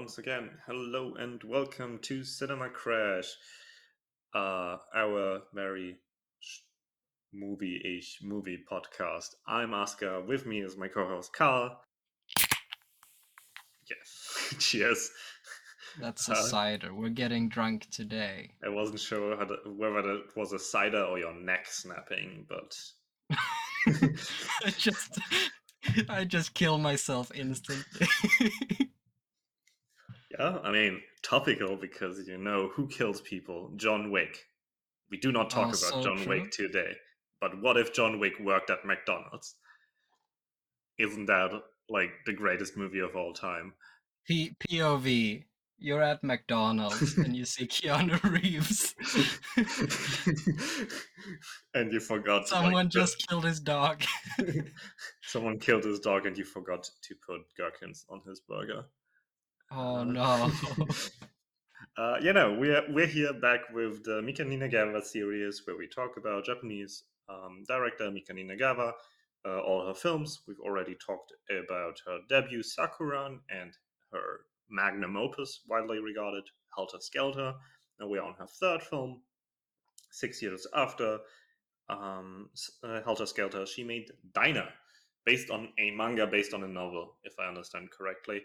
once again, hello and welcome to Cinema Crash, our very movie-ish movie podcast. I'm Asuka. With me is my co-host Karl. Yes, cheers. That's a cider. We're getting drunk today. I wasn't sure whether that was a cider or your neck snapping, but I just kill myself instantly. yeah, I mean, topical because you know who kills people? John Wick. We do not talk Oh, about so John Wick true. today, but what if John Wick worked at McDonald's? Isn't that like the greatest movie of all time? POV. You're at McDonald's and you see Keanu Reeves. And you forgot, like, Someone just killed his dog. someone killed his dog, and you forgot to put gherkins on his burger. Oh no. We're here back with the Mika Ninagawa series, where we talk about Japanese director Mika Ninagawa, all her films. We've already talked about her debut Sakuran and her magnum opus, widely regarded, Helter Skelter. Now we're on her third film, 6 years after Helter Skelter. She made Diner, based on a manga based on a novel, if I understand correctly.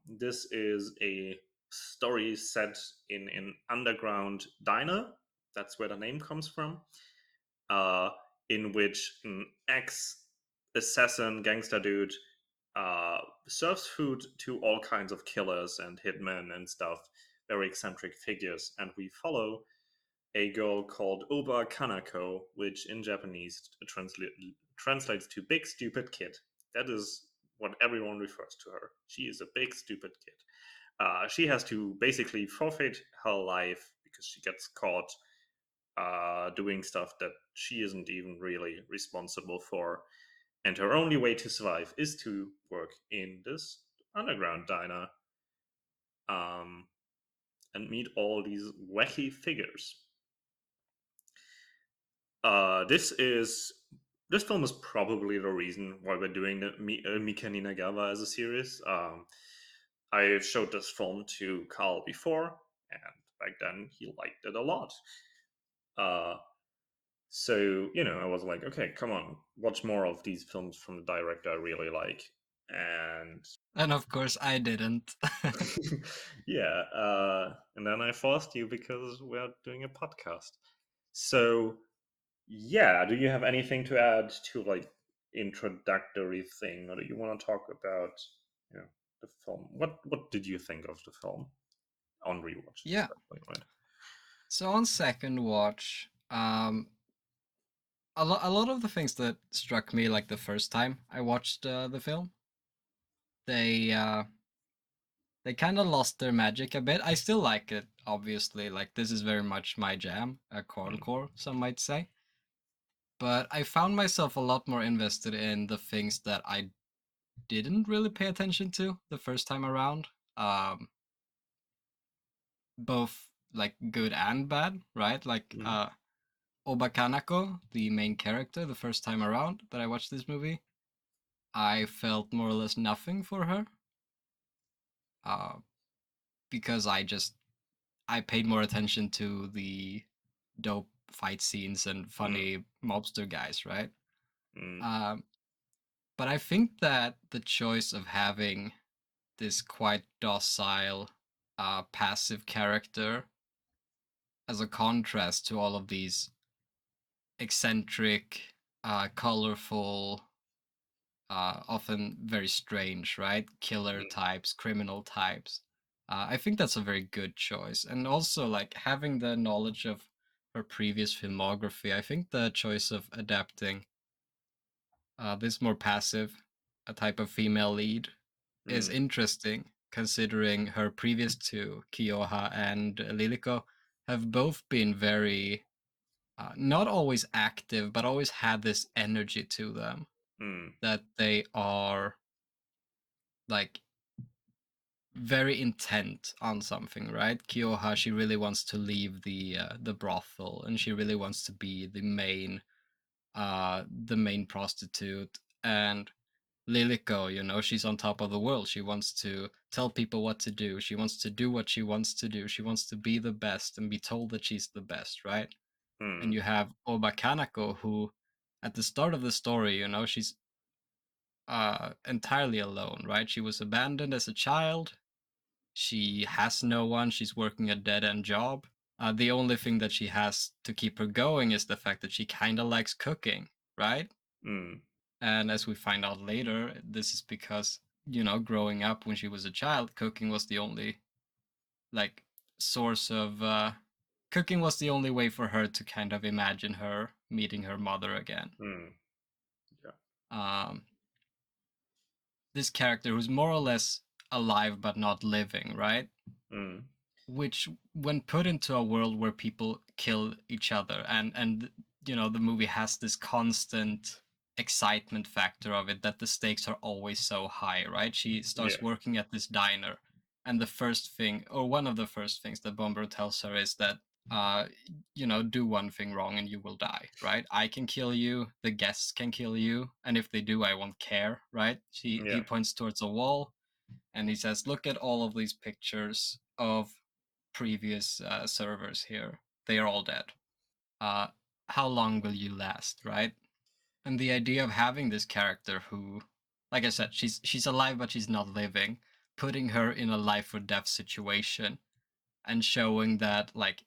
This is a story set in an underground diner. That's where the name comes from. Uh, in which an ex assassin gangster dude serves food to all kinds of killers and hitmen and stuff, very eccentric figures. And we follow a girl called Ooba Kanako, which in Japanese translates to big stupid kid. That is what everyone refers to her. She is a big stupid kid. She has to basically forfeit her life because she gets caught doing stuff that she isn't even really responsible for. And her only way to survive is to work in this underground diner um, and meet all these wacky figures. This film is probably the reason why we're doing Mika Ninagawa as a series. I showed this film to Karl before, and back then he liked it a lot. Uh, so I was like, okay, come on, watch more of these films from the director I really like. And And of course I didn't. yeah, and then I forced you because we're doing a podcast. So yeah, do you have anything to add to like introductory thing, or do you want to talk about the film? What did you think of the film on rewatch, Yeah. especially, right? So on second watch, a lot of the things that struck me like the first time I watched the film, they they kind of lost their magic a bit. I still like it, obviously. Like this is very much my jam, a Mm, core, some might say. But I found myself a lot more invested in the things that I didn't really pay attention to the first time around. Both like good and bad, right? Like mm, Ooba Kanako, the main character, the first time around that I watched this movie, I felt more or less nothing for her. Uh, because I paid more attention to the dope fight scenes and mm, funny mobster guys, right? mm, Um, but I think that the choice of having this quite docile, passive character as a contrast to all of these eccentric, colorful, often very strange, right? Killer mm, types, criminal types. I think that's a very good choice. And also, like, having the knowledge of her previous filmography, I think the choice of adapting this more passive, a type of female lead, is mm, interesting, considering her previous two, Kiyoha and Liliko, have both been very, not always active, but always had this energy to them mm, that they are like very intent on something, right? Kiyoha, she really wants to leave the brothel, and she really wants to be the main prostitute. And Liliko, she's on top of the world. She wants to tell people what to do. She wants to do what she wants to do. She wants to be the best and be told that she's the best, right? And Mm, you have Oba Kanako, who at the start of the story, she's entirely alone, right? She was abandoned as a child. She has no one. She's working a dead end job. The only thing that she has to keep her going is the fact that she kind of likes cooking, right? mm, And as we find out later, this is because, growing up when she was a child, cooking was the only, like, source of. Cooking was the only way for her to kind of imagine her meeting her mother again. mm, yeah. Um, this character who's more or less alive but not living, right? Mm, Which, when put into a world where people kill each other, and the movie has this constant excitement factor of it, that the stakes are always so high, right? She yeah. starts working at this diner, and the first thing, or one of the first things that Bomber tells her is that do one thing wrong and you will die, right? I can kill you, the guests can kill you, and if they do, I won't care, right? He Yeah. points towards a wall, and he says, "Look at all of these pictures of previous servers here. They are all dead. Uh, how long will you last, right?" And the idea of having this character who, like I said, she's alive but she's not living, putting her in a life or death situation, and showing that, like,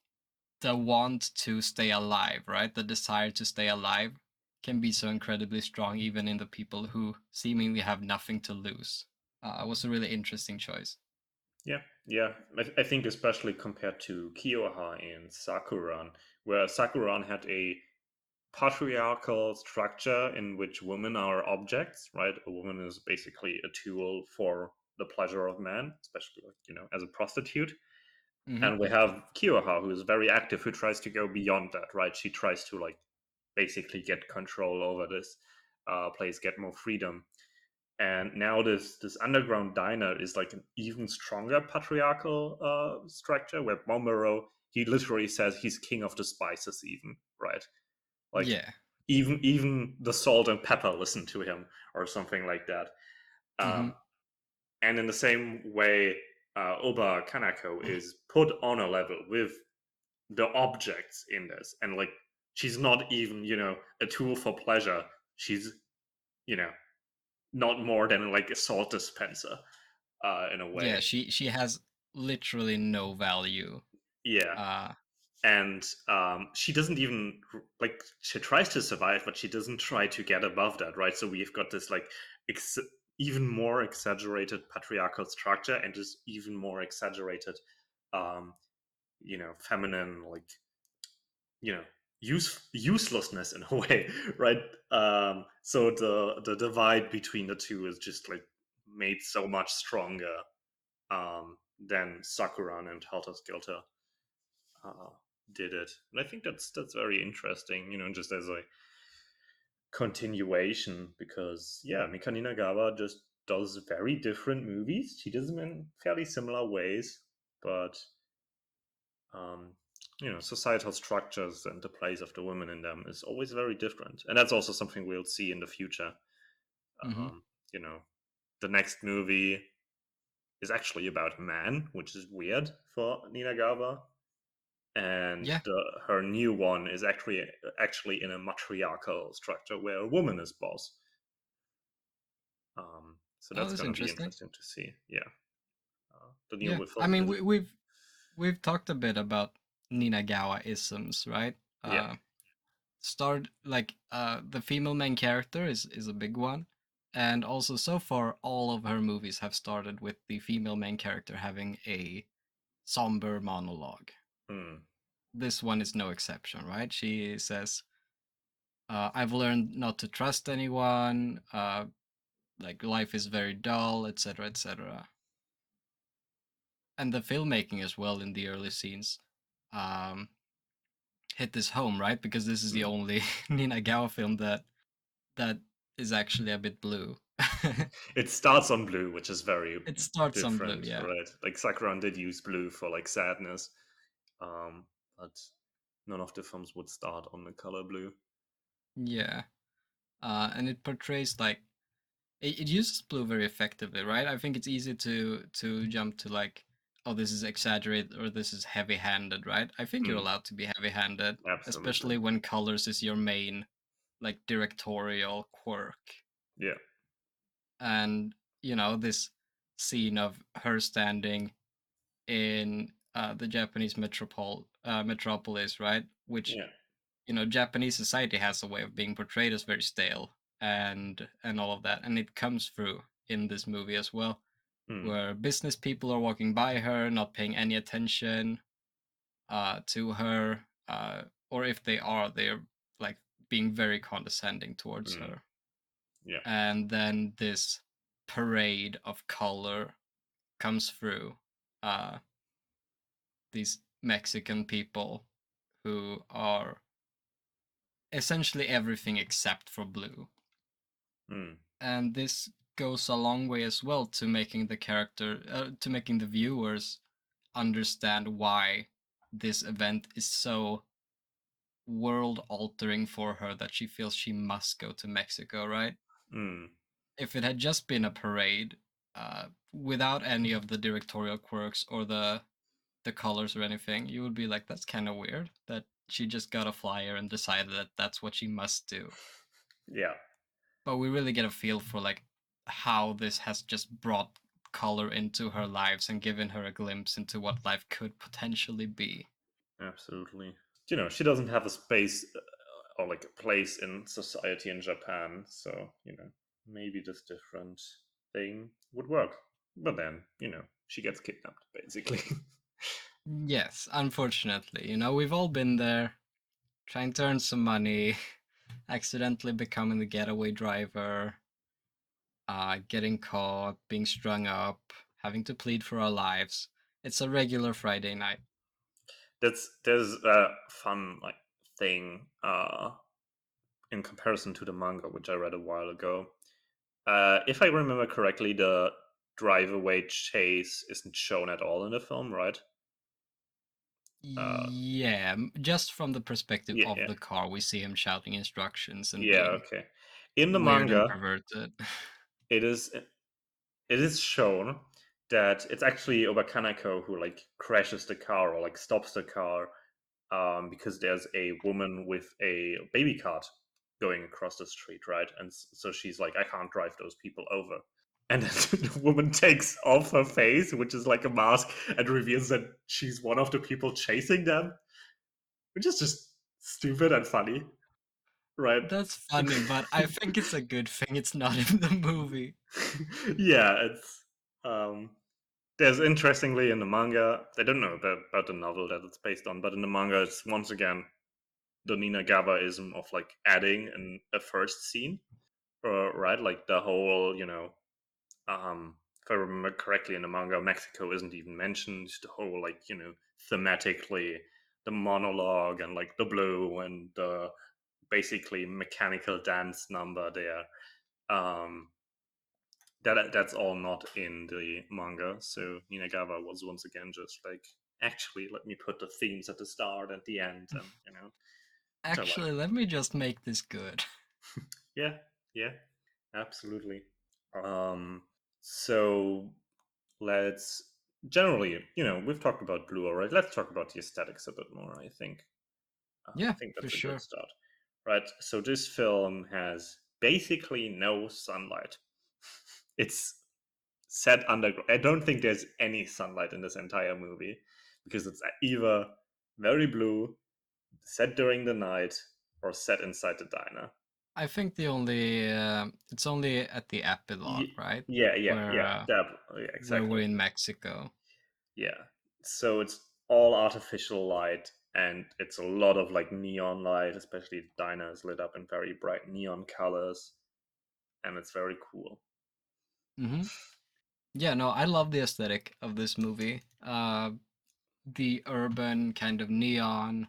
the want to stay alive, right? The desire to stay alive can be so incredibly strong even in the people who seemingly have nothing to lose. Was a really interesting choice. Yeah, yeah. I think especially compared to Kiyoha and Sakuran, where Sakuran had a patriarchal structure in which women are objects, right? A woman is basically a tool for the pleasure of man, especially like, as a prostitute. Hmm. And we have Kiyoha, who is very active, who tries to go beyond that, right? She tries to like basically get control over this place, get more freedom. And now this underground diner is like an even stronger patriarchal structure, where Momoro, he literally says he's king of the spices, even, right? Like Yeah. even the salt and pepper listen to him, or something like that. Hmm. um, and in the same way, Oba Kanako is put on a level with the objects in this, and like she's not even a tool for pleasure. She's you know not more than like a salt dispenser, in a Yeah, way. she has literally no value. Yeah. Uh And she doesn't even like, she tries to survive, but she doesn't try to get above that, right? So we've got this like ex- even more exaggerated patriarchal structure, and just even more exaggerated um feminine, like, you know uselessness in a way, right? So the divide between the two is just like made so much stronger than Sakuran and Helter Skelter uh, did it. And I think that's very interesting, just as a continuation, because yeah, Mika Ninagawa just does very different movies. She does them in fairly similar ways, but um, societal structures and the place of the women in them is always very different, and that's also something we'll see in the future. mhm. Um, you know, the next movie is actually about a man, which is weird for Ninagawa, and Yeah. her new one is actually in a matriarchal structure where a woman is boss. So Oh, that's that's going to be interesting. interesting to see. Yeah, the Yeah. new I film mean, is. we've talked a bit about Ninagawa isms, right? Yeah. Start like the female main character is a big one. And also, so far all of her movies have started with the female main character having a somber monologue. Hmm. This one is no exception, right? She says, I've learned not to trust anyone, like life is very dull, etc., etc. And the filmmaking as well in the early scenes um, hit this home, right? Because this is the Hmm. only Ninagawa film that is actually a bit blue. It starts on blue, which is very It starts on blue, different, yeah. right? Like Sakuran did use blue for like sadness, but none of the films would start on the color blue. Yeah. And it portrays like it uses blue very effectively, right? I think it's easy to jump to like, oh, this is exaggerated or this is heavy-handed, right? I think you're Mm, allowed to be heavy-handed, absolutely. especially when colors is your main like directorial quirk. Yeah. And this scene of her standing in the Japanese metropolis, right? Which Yeah. Japanese society has a way of being portrayed as very stale and all of that, and it comes through in this movie as well, Mm, where business people are walking by her, not paying any attention to her, or if they are, they're like being very condescending towards mm, her. yeah. And then this parade of color comes through. Uh, these Mexican people who are essentially everything except for blue. Mm, And this goes a long way as well to making to making the viewers understand why this event is so world altering for her that she feels she must go to Mexico, right? mm, If it had just been a parade, without any of the directorial quirks or the colors or anything, you would be like, that's kind of weird that she just got a flyer and decided that that's what she must do. yeah. But we really get a feel for like how this has just brought color into her lives and given her a glimpse into what life could potentially be. Absolutely. She doesn't have a space or like a place in society in Japan, so maybe this different thing would work. But then, she gets kidnapped basically. Yes, unfortunately, we've all been there trying to earn some money, accidentally becoming the getaway driver, getting caught, being strung up, having to plead for our lives. It's a regular Friday night. There's a fun like thing in comparison to the manga, which I read a while ago. If I remember correctly, the drive away chase isn't shown at all in the film, right? Uh, Yeah, just from the perspective yeah, of yeah, the car, we see him shouting instructions and yeah. being Okay. In the weird and manga, perverted. it is it is shown that it's actually Ooba Kanako who like crashes the car or like stops the car because there's a woman with a baby cart going across the street, right? And so she's like, I can't drive those people over. And then the woman takes off her face, which is like a mask, and reveals that she's one of the people chasing them, which is just stupid and funny, right? That's funny, but I think it's a good thing it's not in the movie. Yeah, it's there's interestingly in the manga, I don't know about the novel that it's based on, but in the manga, it's once again the Ninagawaism of like adding a first scene, right? Like the whole, if I remember correctly in the manga, Mexico isn't even mentioned. The whole like, thematically, the monologue and like the blue and the basically mechanical dance number there. Um, that's all not in the manga. So Ninagawa was once again just like, actually, let me put the themes at the start and the end, and which I like. Actually, let me just make this good. Yeah, yeah, absolutely. Um, so let's generally, we've talked about blue already. Let's talk about the aesthetics a bit more. I Yeah, think for that's a good sure. start, right? So this film has basically no sunlight. It's set underground. I don't think there's any sunlight in this entire movie because it's either very blue, set during the night, or set inside the diner. I think it's only at the epilogue, right? Yeah, yeah, Where yeah. Yeah, where we're exactly. in Mexico. Yeah. So it's all artificial light and it's a lot of like neon light, especially the diner is lit up in very bright neon colors and it's very cool. Hmm. Yeah, no, I love the aesthetic of this movie. The urban kind of neon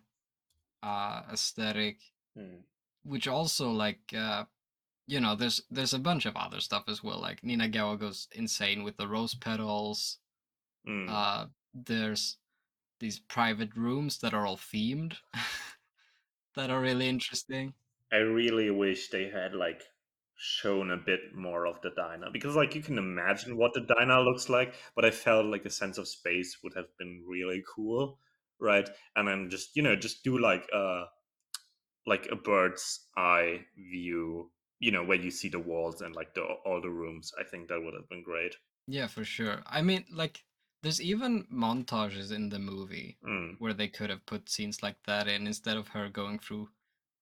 aesthetic, Mm. which also like there's a bunch of other stuff as well. Like Ninagawa goes insane with the rose petals. Mm. There's these private rooms that are all themed that are really interesting. I really wish they had like shown a bit more of the diner, because like you can imagine what the diner looks like, but I felt like a sense of space would have been really cool, right? And then just just do like a bird's eye view, where you see the walls and like all the rooms. I think that would have been great. Yeah, for sure. I mean, like, there's even montages in the movie Mm, where they could have put scenes like that in instead of her going through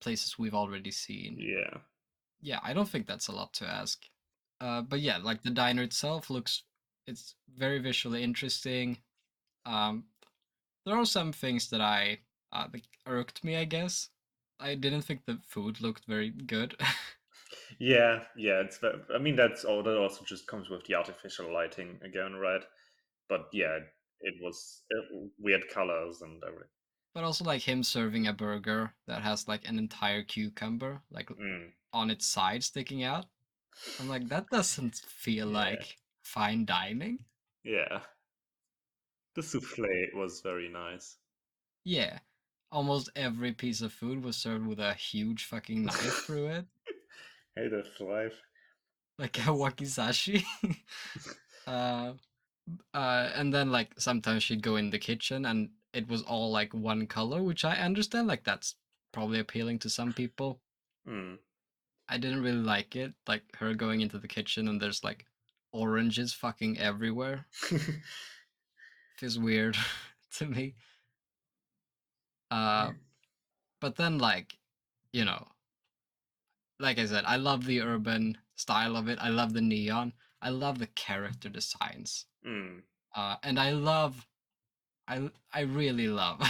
places we've already seen. yeah. Yeah, I don't think that's a lot to ask. But yeah, like the diner itself it's very visually interesting. Um, there are some things that that irked me, I guess. I didn't think the food looked very good. Yeah, I mean, that also just comes with the artificial lighting again, right? But yeah, it was weird colors and everything. But also like him serving a burger that has like an entire cucumber like Mm, on its side sticking out. I'm like, that doesn't feel yeah, like fine dining. yeah. The souffle was very nice. Yeah. Almost every piece of food was served with a huge fucking knife through it. Hey, that's life. Like a wakizashi. uh and then like sometimes she'd go in the kitchen and it was all like one color, which I understand, like that's probably appealing to some people. Mm. I didn't really like it, like her going into the kitchen and there's like oranges fucking everywhere. Feels weird to me. Uh, but then like, you know, like I said, I love the urban style of it. I love the neon. I love the character designs. Mm. And I really love.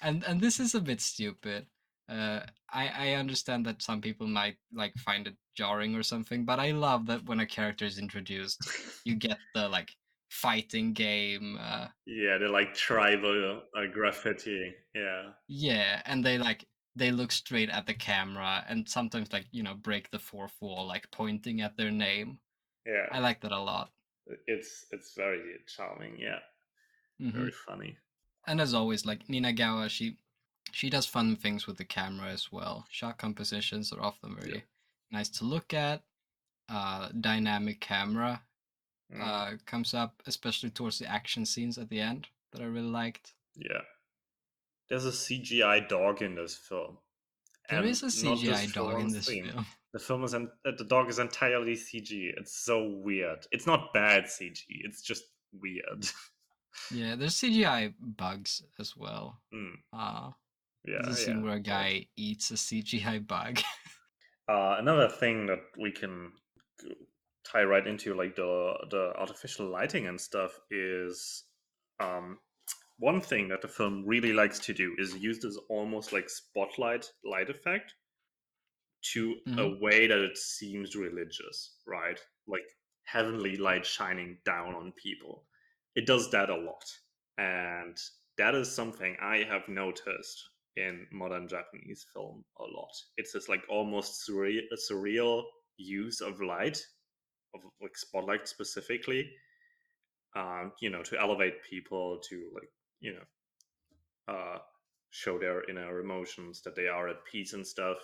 And this is a bit stupid. I understand that some people might like find it jarring or something, but I love that when a character is introduced, you get the like fighting game. Yeah, the like tribal graffiti. Yeah, Yeah, and they look straight at the camera and sometimes like break the fourth wall, like pointing at their name. yeah. I like that a lot. It's very charming. Yeah, Hmm. very funny. And as always, like Ninagawa, she does fun things with the camera as well. Shot compositions are often Yeah. very nice to look at. Dynamic camera Mm. comes up, especially towards the action scenes at the end that I really liked. Yeah. There's a CGI dog in this film, There and is a not CGI just for dog one in this scene. film. The dog is entirely CG. It's so weird. It's not bad CG. It's just weird. Yeah, there's CGI bugs as well. Mm. Uh, there's a Yeah, scene yeah, where a of course. guy eats a CGI bug. Another thing that we can tie right into like the artificial lighting and stuff is um, one thing that the film really likes to do is use this almost like spotlight light effect to a Hmm. way that it seems religious, right? Like heavenly light shining down on people. It does that a lot. And that is something I have noticed in modern Japanese film a lot. It's this like almost surreal use of light, of like spotlight specifically, to elevate people, to like, you know, uh, show their inner emotions, that they are at peace and stuff.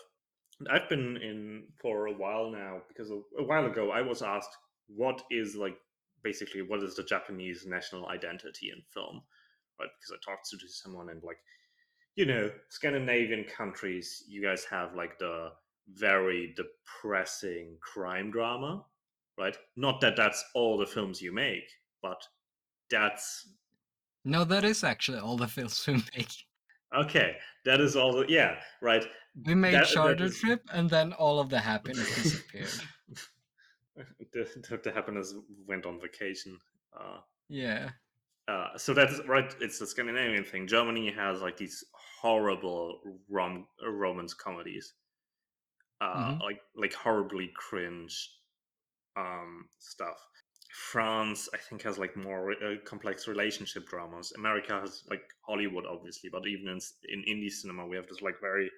I've been in for a while now, because a while ago I was asked what is like basically what is the Japanese national identity in film, right? Because I talked to someone, and like, Scandinavian countries, you guys have like the very depressing crime drama, right? Not that that's all the films you make, but that's No, that is actually all the films we make. okay. That is all. Yeah, right. We made That Charter is. Trip, and then all of the happiness disappeared. The happiness went on vacation. Uh, Yeah. so that's right. It's the Scandinavian thing. Germany has like these horrible romance comedies, Hmm. like horribly cringe stuff. France, I think, has like more complex relationship dramas. America has like Hollywood, obviously, but even in indie cinema, we have this like very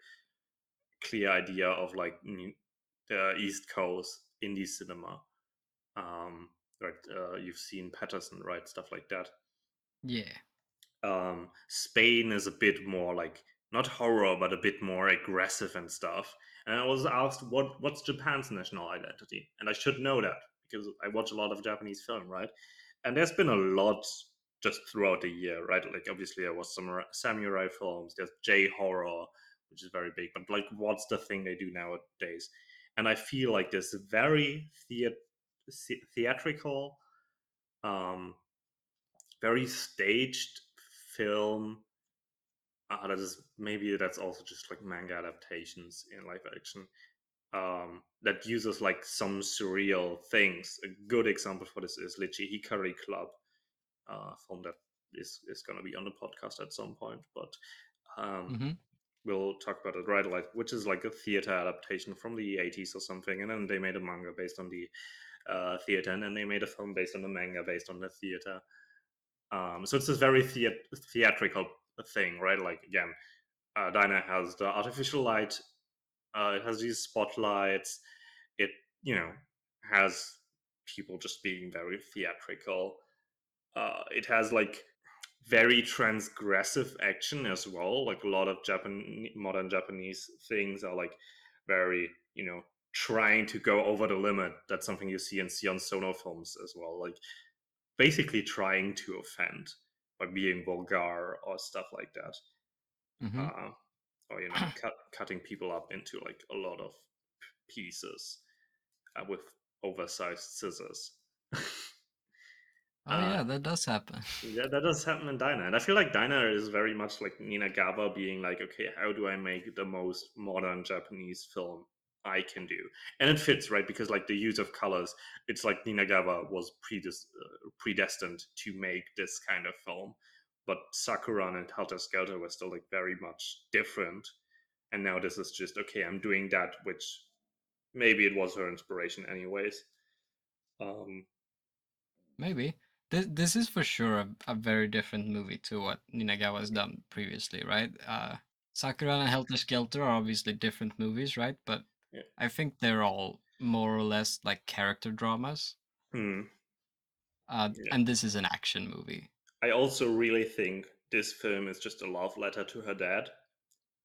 clear idea of like the East Coast indie cinema. Right, you've seen Patterson, right? Stuff like that. Yeah. Spain is a bit more like not horror, but a bit more aggressive and stuff. And I was asked, what's Japan's national identity? And I should know that because I watch a lot of Japanese film, right? And there's been a lot just throughout the year, right? Like obviously there was some samurai films, there's J horror, which is very big, but like what's the thing they do nowadays? And I feel like this very theatrical, um, very staged film. That is maybe that's also just like manga adaptations in live action. That uses like some surreal things. A good example for this is Lichi Hikari Club, film that is going to be on the podcast at some point, but um, Mm-hmm. we'll talk about it right. Like, which is like a theater adaptation from the 80s or something, and then they made a manga based on the theater, and then they made a film based on the manga based on the theater. So it's this very theatrical thing, right? Like again, Dinah has the artificial light. It has these spotlights. It has people just being very theatrical. It has like very transgressive action as well. Like a lot of modern Japanese things are like very trying to go over the limit. That's something you see in Sion Sono films as well. Like basically trying to offend by being vulgar or stuff like that. Mm-hmm. Uh, or cutting people up into like a lot of pieces with oversized scissors. Oh uh, yeah, that does happen. yeah, that does happen in Diner, and I feel like Diner is very much like Ninagawa being like, okay, how do I make the most modern Japanese film I can do? And it fits, right? Because like the use of colors, it's like Ninagawa was predestined to make this kind of film, but Sakuran and Helter Skelter were still like very much different. And now this is just okay. I'm doing that, which maybe it was her inspiration, anyways. Um, Maybe. This is for sure a very different movie to what Ninagawa's done previously, right? Sakura and Helter Skelter are obviously different movies, right? But yeah. I think they're all more or less like character dramas. Hmm. Yeah. And this is an action movie. I also really think this film is just a love letter to her dad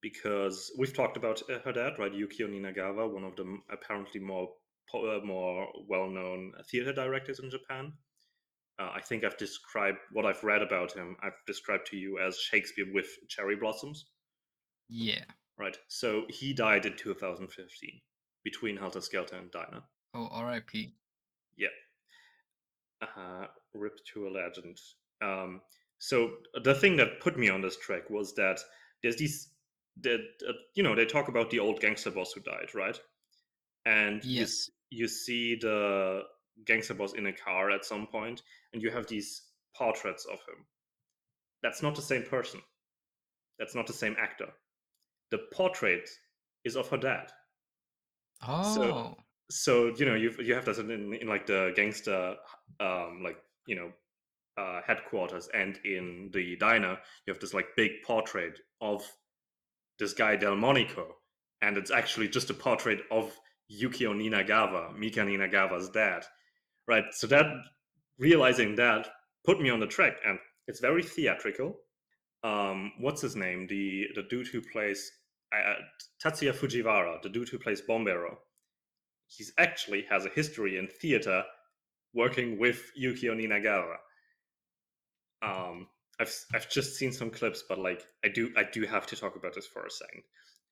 because we've talked about her dad, right? Yukio Ninagawa, one of the apparently more well-known theater directors in Japan. I think I've described what I've read about him. I've described to you as Shakespeare with cherry blossoms, Yeah. right? So he died in 2015 between Helter Skelter and Dinah. Oh, R.I.P. Yeah, rip to a legend. So the thing that put me on this track was that there's these that they talk about the old gangster boss who died, right? And Yes. you see the gangster boss in a car at some point, and you have these portraits of him. That's not the same person. That's not the same actor. The portrait is of her dad. So Oh, you have this in like the gangster like headquarters, and in the diner you have this like big portrait of this guy Delmonico, and it's actually just a portrait of Yukio Ninagawa, Mika Ninagawa's dad, right? So that realizing that put me on the track, and it's very theatrical. What's his name? The dude who plays Tatsuya Fujiwara, the dude who plays Bombero. He's actually has a history in theater working with Yukio Ninagawa. Um, I've just seen some clips, but like I do have to talk about this for a second.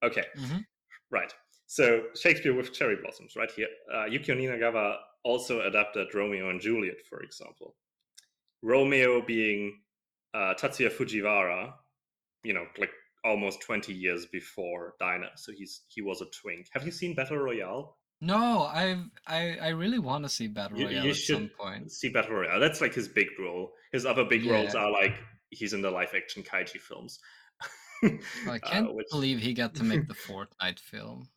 Okay, mm-hmm. right. So Shakespeare with cherry blossoms, right here. Yukio Ninagawa also adapted Romeo and Juliet, for example. Romeo being Tatsuya Fujiwara, like almost 20 years before Dinah. So he was a twink. Have you seen Battle Royale? No, I really want to see Battle You Royale at should some point. see Battle Royale. That's like his big role. His other big roles Yeah. are like he's in the live action kaiji films, I can't which believe he got to make the Fortnite film.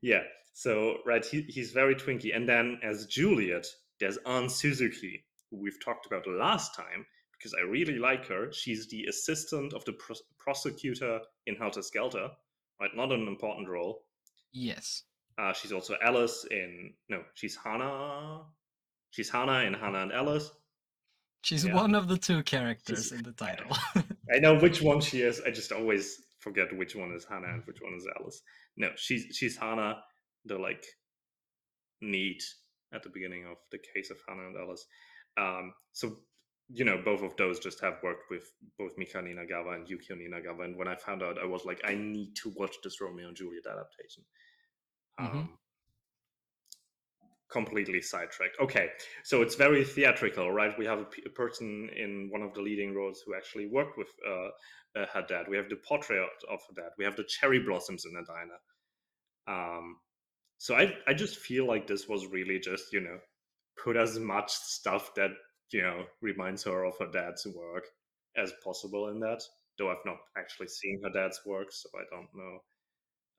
yeah. So right, he's very twinky. And then as Juliet, there's Anne Suzuki, who we've talked about last time because I really like her. She's the assistant of the prosecutor in Helter Skelter, right? Not an important role. Yes. She's also Alice in no, she's Hannah. She's Hannah in Hannah and Alice. She's Yeah, one of the two she's characters in the title. I know which one she is. I just always forget which one is Hannah and which one is Alice. No, she's Hannah, the like need at the beginning of the case of Hannah and Alice. So both of those just have worked with both Mika Ninagawa and Yukio Ninagawa. And when I found out, I was like, I need to watch this Romeo and Juliet adaptation. Hmm. Um, Completely sidetracked. Okay, so it's very theatrical, right? We have a person in one of the leading roles who actually worked with her dad. We have the portrait of her dad. We have the cherry blossoms in the diner. Um, so I just feel like this was really just put as much stuff that reminds her of her dad's work as possible in that. Though I've not actually seen her dad's work, so I don't know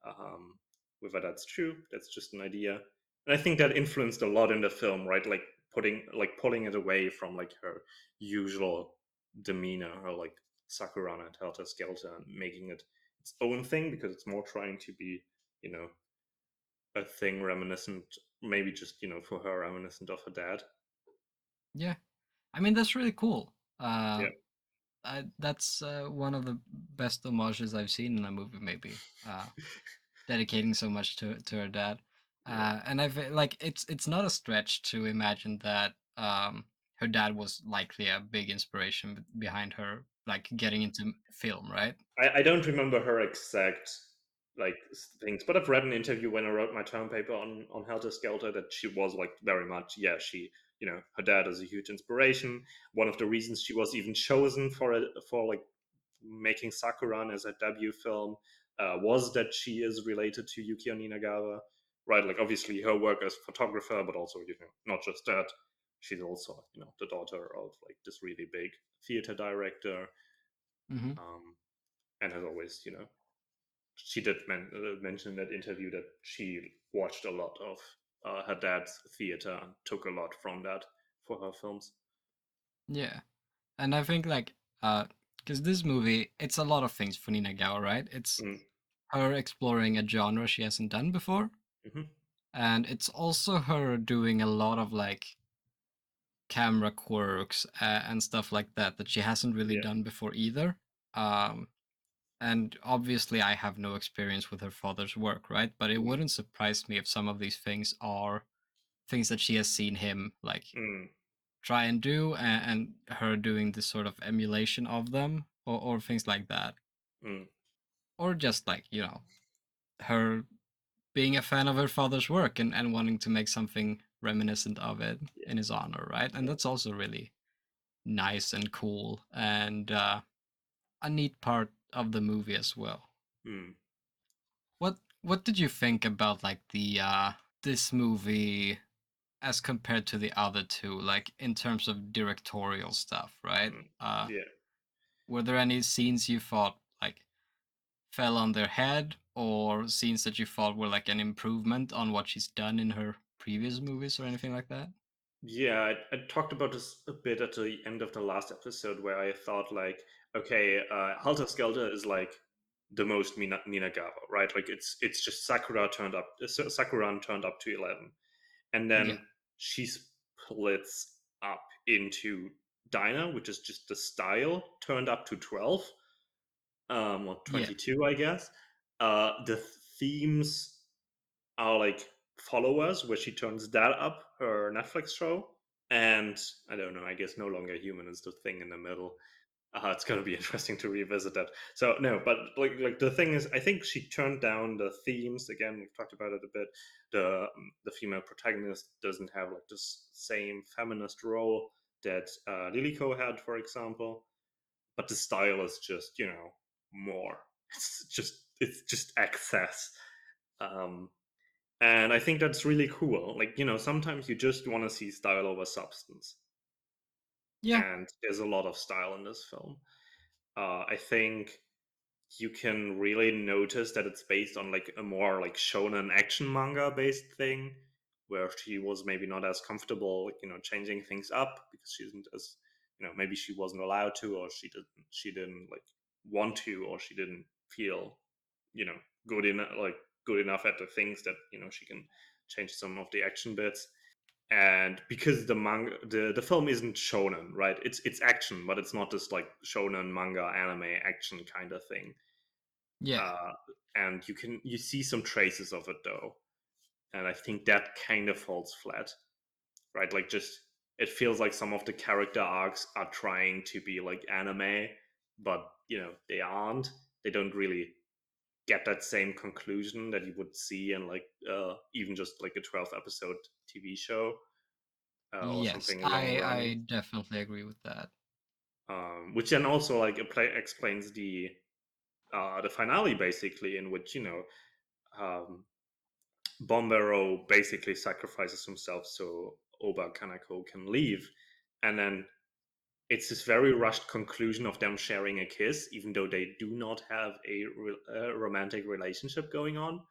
um, whether that's true. That's just an idea, and I think that influenced a lot in the film, right? Like pulling it away from like her usual demeanor, or like Sakuran and Helter Skelter, and making it its own thing because it's more trying to be, you know, a thing reminiscent, maybe just for her reminiscent of her dad. Yeah, I mean that's really cool. Yeah, That's one of the best homages I've seen in a movie, maybe. Dedicating so much to her dad, yeah, and I feel like it's not a stretch to imagine that her dad was likely a big inspiration behind her like getting into film, right? I don't remember her exact like things, but I've read an interview when I wrote my term paper on Helter Skelter that she was like very much, yeah, she, her dad is a huge inspiration. One of the reasons she was even chosen for like making Sakuran as a debut film was that she is related to Yukio Ninagawa, right? Like obviously her work as photographer, but also not just that. She's also the daughter of like this really big theater director, Hmm. um, and has always she did mention in that interview that she watched a lot of her dad's theater and took a lot from that for her films. Yeah, and I think like because this movie it's a lot of things for Nina Gao, right? It's Mm, her exploring a genre she hasn't done before, hmm. and it's also her doing a lot of like camera quirks and stuff like that that she hasn't really Yeah. done before either. Um, and obviously, I have no experience with her father's work, right? But it Mm, wouldn't surprise me if some of these things are things that she has seen him like mm, try and do, and her doing this sort of emulation of them, or things like that, mm. or just like her being a fan of her father's work and wanting to make something reminiscent of it Yeah. in his honor, right? And Yeah. that's also really nice and cool and a neat part of the movie as well. Mm, What did you think about like the this movie as compared to the other two, like in terms of directorial stuff, right? mm. Yeah. Were there any scenes you thought like fell on their head, or scenes that you thought were like an improvement on what she's done in her previous movies, or anything like that? Yeah, I talked about this a bit at the end of the last episode where I thought like, okay, Halter Skelter is like the most Ninagawa, right? Like it's just Sakuran turned up to 11, and Yeah, then she splits up into Dinah, which is just the style turned up to 12, or yeah, 22, I guess. The themes are like Followers, where she turns that up, her Netflix show, and I don't know. I guess No Longer Human is the thing in the middle. It's going to be interesting to revisit that. So no, but like the thing is, I think she turned down the themes again. We've talked about it a bit. The female protagonist doesn't have like this same feminist role that Liliko had, for example. But the style is just more. It's just excess. Um, and I think that's really cool. Like, sometimes you just want to see style over substance. yeah, And there's a lot of style in this film. I think you can really notice that it's based on like a more like shonen action manga based thing, where she was maybe not as comfortable, like, changing things up because she isn't as, maybe she wasn't allowed to, or she didn't like want to, or she didn't feel, you know, good enough, like good enough at the things that she can change some of the action bits. and because the manga, the film isn't shonen, right? It's action, but it's not this like shonen manga anime action kind of thing. Yeah. Uh, and you see some traces of it though, and I think that kind of falls flat, right? Like just it feels like some of the character arcs are trying to be like anime, but they aren't. They don't really get that same conclusion that you would see in like even just like a 12 episode TV show or Yes, something long I running. definitely agree with that. Which then also like explains the finale basically, in which um, Bombero basically sacrifices himself so Oba Kanako can leave, and then it's this very rushed conclusion of them sharing a kiss, even though they do not have a romantic relationship going on,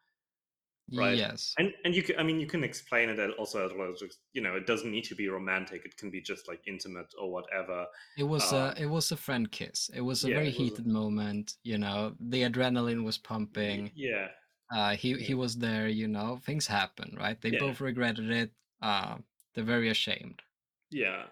right? Yes. And you can, I mean, you can explain it also as well as just, it doesn't need to be romantic. It can be just like intimate or whatever. It was a friend kiss. It was a Yeah, very it was. heated moment, you know. The adrenaline was pumping. Yeah, He yeah, was there, you know. Things happen, right? They yeah, both regretted it. They're very ashamed. yeah.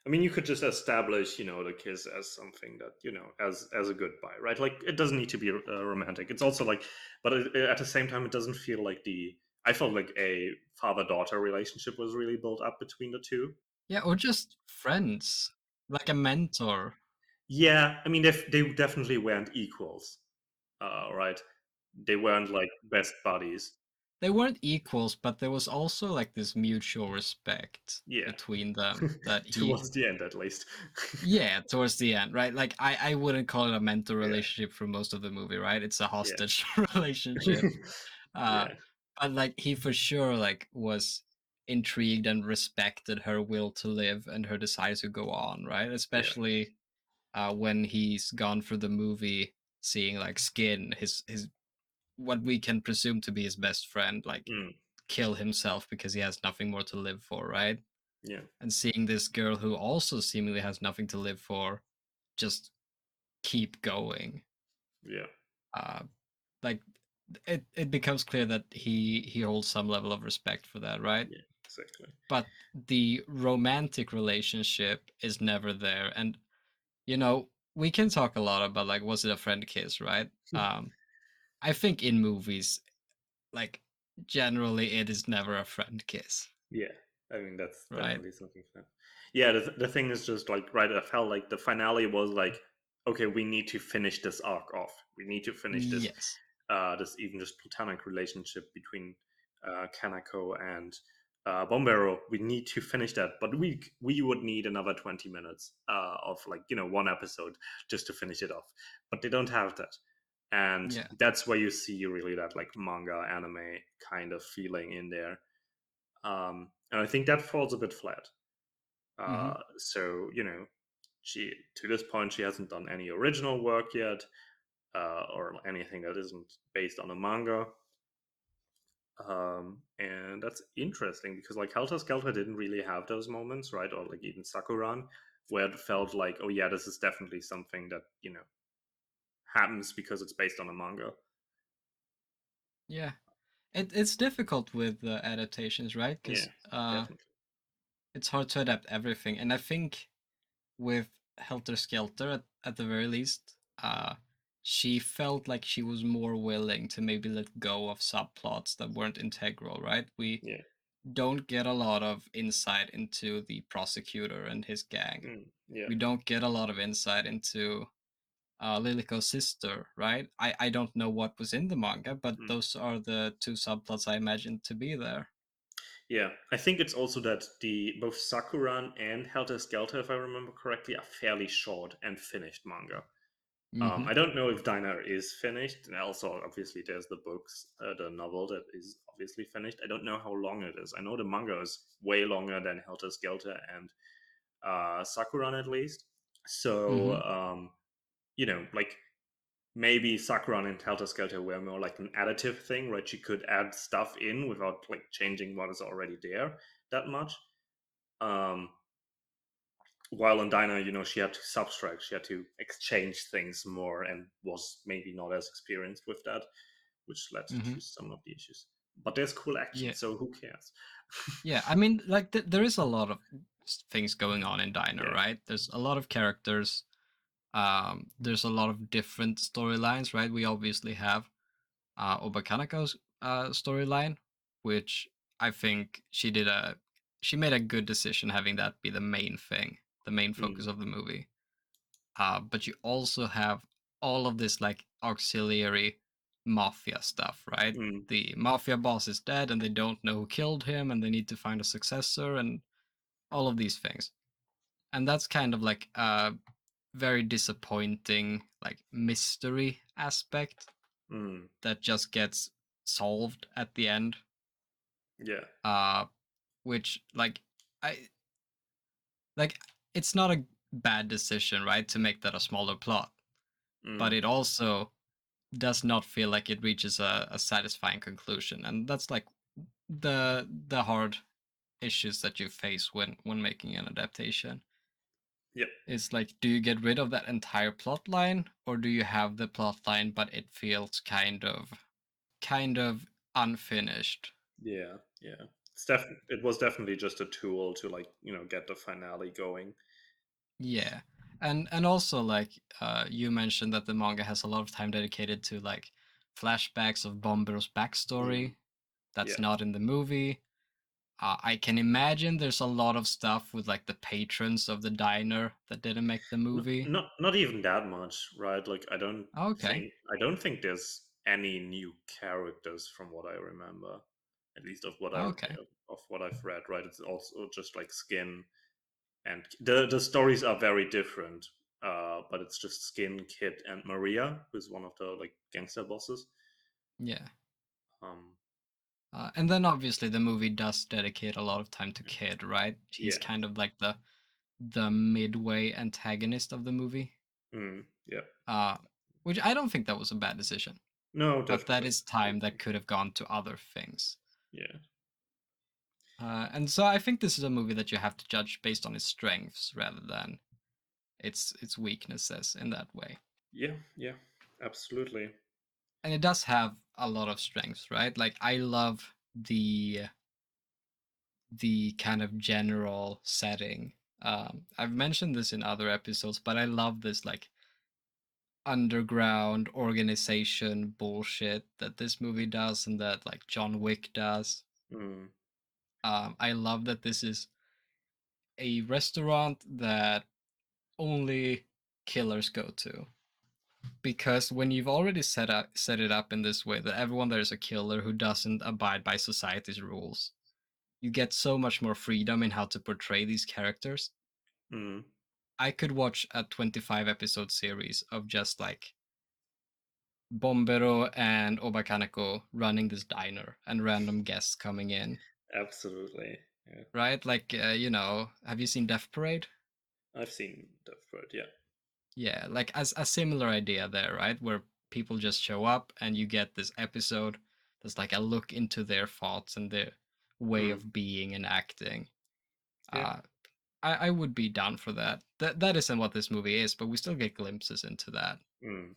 I mean, you could just establish, the kiss as something that, as a goodbye, right? Like it doesn't need to be romantic. It's also like, but at the same time, it doesn't feel like the. I felt like a father-daughter relationship was really built up between the two. Yeah, or just friends, like a mentor. Yeah, I mean, they definitely weren't equals, right? They weren't like best buddies. They weren't equals, but there was also like this mutual respect Yeah, between them that he towards the end at least. yeah, towards the end, right? Like I wouldn't call it a mentor Yeah, relationship for most of the movie, right? It's a yeah, hostage relationship. Uh yeah, but like he for sure like was intrigued and respected her will to live and her desire to go on, right? yeah. Especially when he's gone for the movie seeing like Skin, his what we can presume to be his best friend, like Mm, kill himself because he has nothing more to live for, right? yeah, And seeing this girl who also seemingly has nothing to live for just keep going. yeah, Uh, like it becomes clear that he holds some level of respect for that, right? yeah. Exactly. But the romantic relationship is never there, and you know we can talk a lot about like was it a friend kiss, right? I think in movies, like generally, it is never a friend kiss, Yeah, I mean that's right? definitely something fun. Yeah, the thing is just like right. I felt like the finale was like, okay, we need to finish this arc off. We need to finish Yes. this even just platonic relationship between Kanako and Bombero. We need to finish that, but we would need another 20 minutes of like one episode just to finish it off. But they don't have that, and Yeah. that's where you see really that like manga anime kind of feeling in there. And I think that falls a bit flat. Hmm. So she to this point she hasn't done any original work yet, or anything that isn't based on a manga. And that's interesting because like Helter Skelter didn't really have those moments, right? Or like even Sakuran, where it felt like, oh yeah, this is definitely something that happens because it's based on a manga. Yeah. It's difficult with adaptations, right? Yeah, Because definitely. it's hard to adapt everything, and I think with Helter Skelter, at the very least, she felt like she was more willing to maybe let go of subplots that weren't integral, right? We Yeah, don't get a lot of insight into the prosecutor and his gang. yeah, We don't get a lot of insight into Liliko's sister, right? I don't know what was in the manga, but mm. those are the two subplots I imagined to be there. Yeah. I think it's also that the both Sakuran and Helter Skelter, if I remember correctly, are fairly short and finished manga. Hmm. I don't know if Diner is finished, and also obviously there's the books, the novel that is obviously finished. I don't know how long it is. I know the manga is way longer than Helter Skelter and Sakuran at least. So Hmm. like maybe Sakuran and Helter Skelter were more like an additive thing, right? You could add stuff in without like changing what is already there that much. Um, while in Dinah, she had to subtract, she had to exchange things more, and was maybe not as experienced with that, which led to Hmm. some of the issues. But there's cool action, Yeah. so who cares? Yeah, I mean, like there is a lot of things going on in Diner, Yeah. right? There's a lot of characters. There's a lot of different storylines, right? We obviously have Ooba Kanako's storyline, which I think she made a good decision having that be the main thing, the main focus Mm, of the movie. But you also have all of this like auxiliary mafia stuff, right? mm, The mafia boss is dead and they don't know who killed him and they need to find a successor and all of these things. And that's kind of like a very disappointing like mystery aspect mm, that just gets solved at the end. yeah. Uh which I like it's not a bad decision, right, to make that a smaller plot, but Mm, it also does not feel like it reaches a satisfying conclusion. And that's like the hard issues that you face when making an adaptation. yeah. It's like, do you get rid of that entire plot line, or do you have the plot line but it feels kind of unfinished? Yeah. Yeah. It was definitely just a tool to, like, get the finale going. Yeah. And also like you mentioned that the manga has a lot of time dedicated to like flashbacks of Bombero's Mm, backstory that's yeah. not in the movie. I can imagine there's a lot of stuff with like the patrons of the diner that didn't make the movie. Not even that much, right? Like, Okay. I don't think there's any new characters from what I remember, at least Okay. of what I've read. Right? It's also just like Skin, and the stories are very different. But it's just Skin, Kid, and Maria, who's one of the, like, gangster bosses. Yeah. Um, And then obviously the movie does dedicate a lot of time to Kid, right? He's yeah. kind of like the midway antagonist of the movie. Yeah. Uh, which I don't think that was a bad decision, No, but that definitely. is time that could have gone to other things. Yeah. And so I think this is a movie that you have to judge based on its strengths rather than its weaknesses in that way. Yeah. Yeah. Absolutely. And it does have a lot of strengths, right? Like I love the kind of general setting. I've mentioned this in other episodes, but I love this like underground organization bullshit that this movie does and that like John Wick does. Mm, I love that this is a restaurant that only killers go to. Because when you've already set it up in this way that everyone there is a killer who doesn't abide by society's rules, you get so much more freedom in how to portray these characters. mm. I could watch a 25 episode series of just like Bombero and Ooba Kanako running this diner and random guests coming in, Absolutely. Yeah. right? Like, have you seen Death Parade? I've seen Death Bird. Yeah. Yeah, like as a similar idea there, right? Where people just show up and you get this episode that's like a look into their thoughts and their way Mm, of being and acting. yeah. Uh, I would be down for that. That isn't what this movie is, but we still get glimpses into that. Mm.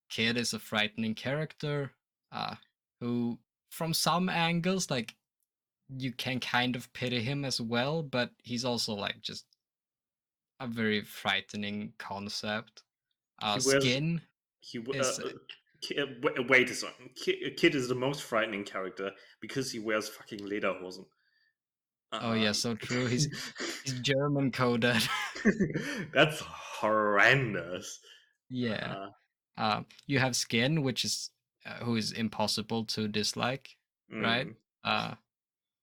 Kid is a frightening character, uh, who, from some angles, like you can kind of pity him as well, but he's also like just a very frightening concept. He wears Skin he. is Wait a second. Kid is the most frightening character because he wears fucking lederhosen. oh Uh, yeah, so true. He's German coded. that's horrendous. Yeah. Uh, You have Skin, which is who is impossible to dislike, right? mm. Uh,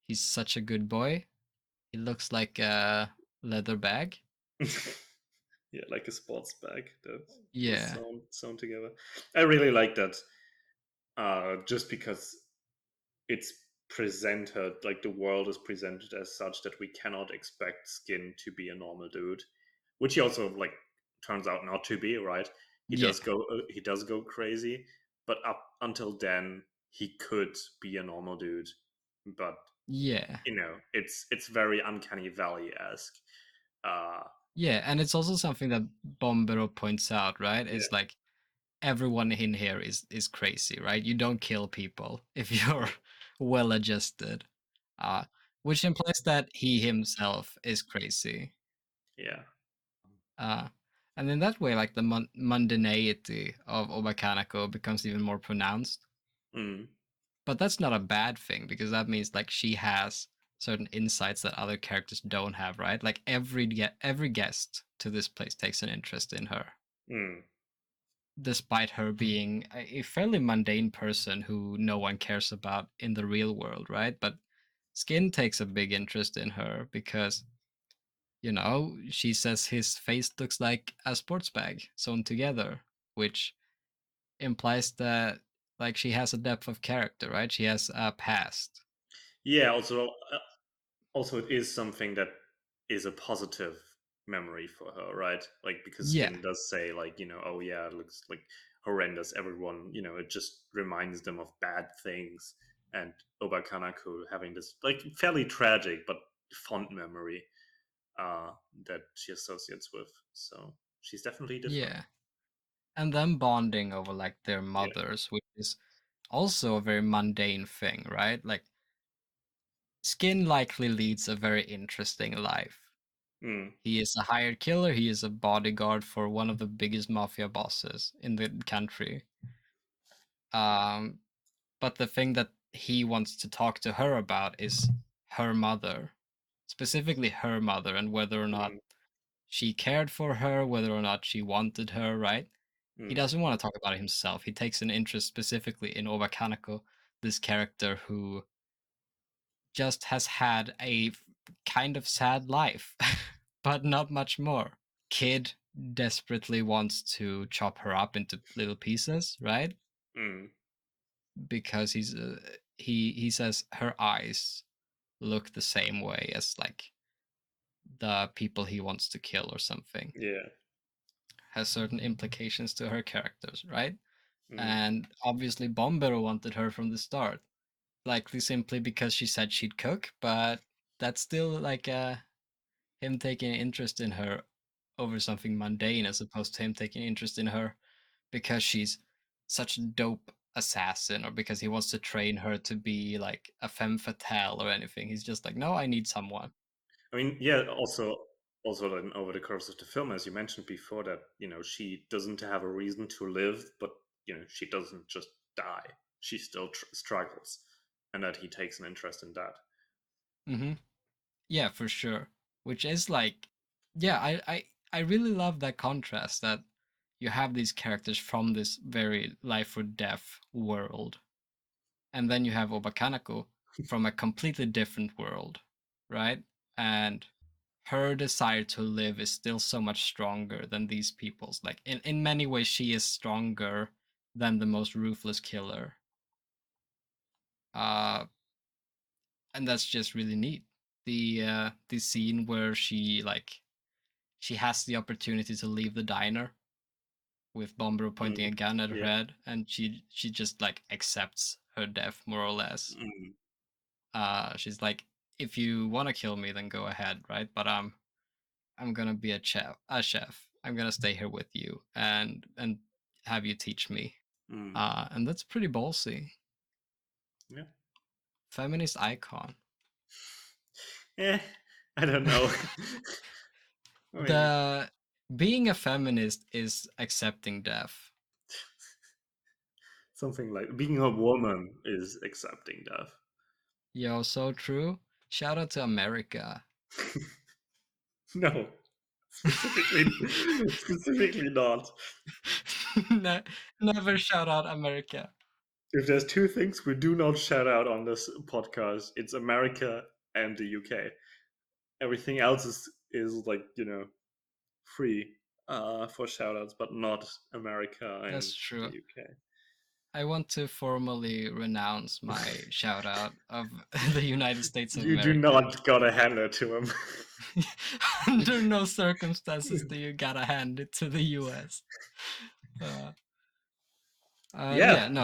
he's such a good boy. He looks like a leather bag. Yeah, like a sports bag that was Yeah. sewn together. I really like that. Just because it's presented, like, the world is presented as such that we cannot expect Skin to be a normal dude, which he also, like, turns out not to be. Right? Yeah. He does go crazy, but up until then he could be a normal dude. But Yeah. it's very Uncanny Valley esque. Uh, Yeah, and it's also something that Bombero points out, right? yeah, It's like everyone in here is crazy, right? You don't kill people if you're yeah, well adjusted. Uh which implies that he himself is crazy. Yeah. Uh, and in that way, like the mundanity of Ooba Kanako becomes even more pronounced. Mm. But that's not a bad thing because that means like she has certain insights that other characters don't have, right? Like every guest to this place takes an interest in her, Mm. despite her being a fairly mundane person who no one cares about in the real world, right? But Skin takes a big interest in her because, she says his face looks like a sports bag sewn together, which implies that like she has a depth of character, right? She has a past. Yeah. Also, it is something that is a positive memory for her, right? Like, because Yeah, Skin does say, like, oh yeah, it looks like horrendous. Everyone, it just reminds them of bad things. And Oba Kanako having this like fairly tragic but fond memory uh, that she associates with. So she's definitely different. yeah. And them bonding over like their Yeah. mothers, which is also a very mundane thing, right? Like Skin likely leads a very interesting life. Mm. He is a hired killer, he is a bodyguard for one of the biggest mafia bosses in the country. Um, but the thing that he wants to talk to her about is her mother, specifically her mother, and whether or not Mm. she cared for her, whether or not she wanted her, right? He Mm. doesn't want to talk about himself. He takes an interest specifically in Oba Kaneko, this character who just has had kind of sad life, but not much more. Kid desperately wants to chop her up into little pieces, right? Mm. Because he says her eyes look the same way as like the people he wants to kill or something. Yeah. Has certain implications to her characters, right? Mm. And obviously Bombero wanted her from the start, likely simply because she said she'd cook, but that's still like him taking interest in her over something mundane as opposed to him taking interest in her because she's such a dope assassin or because he wants to train her to be like a femme fatale or anything. He's just like, no, I need someone. I mean, yeah. Also, then over the course of the film, as you mentioned before, that she doesn't have a reason to live, but she doesn't just die. She still struggles, and that he takes an interest in that. Hmm. Yeah, for sure. Which is like, yeah, I really love that contrast that you have these characters from this very life or death world, and then you have Obakanako from a completely different world, right? And her desire to live is still so much stronger than these people's. Like in many ways, she is stronger than the most ruthless killer. Uh, and that's just really neat. The scene where she has the opportunity to leave the diner with Bombero pointing a Mm. gun at her Yeah. head, and she just like accepts her death more or less. Mm. She's like, if you want to kill me, then go ahead, right? But I'm gonna be a chef. A chef. I'm gonna stay here with you and have you teach me. Mm. And that's pretty ballsy. Yeah. Feminist icon. I don't know. I mean, The being a feminist is accepting death. something like being a woman is accepting death. Yo, so true. Shout out to America. No, specifically, specifically not. Never shout out America. If there's two things we do not shout out on this podcast, it's America and the UK. Everything else is like free for shout outs, but not America That's and the true. UK. I want to formally renounce my shout out of the United States of You do America. not gotta hand it to him. Under no circumstances do you gotta hand it to the US. Uh, yeah, Yeah. no,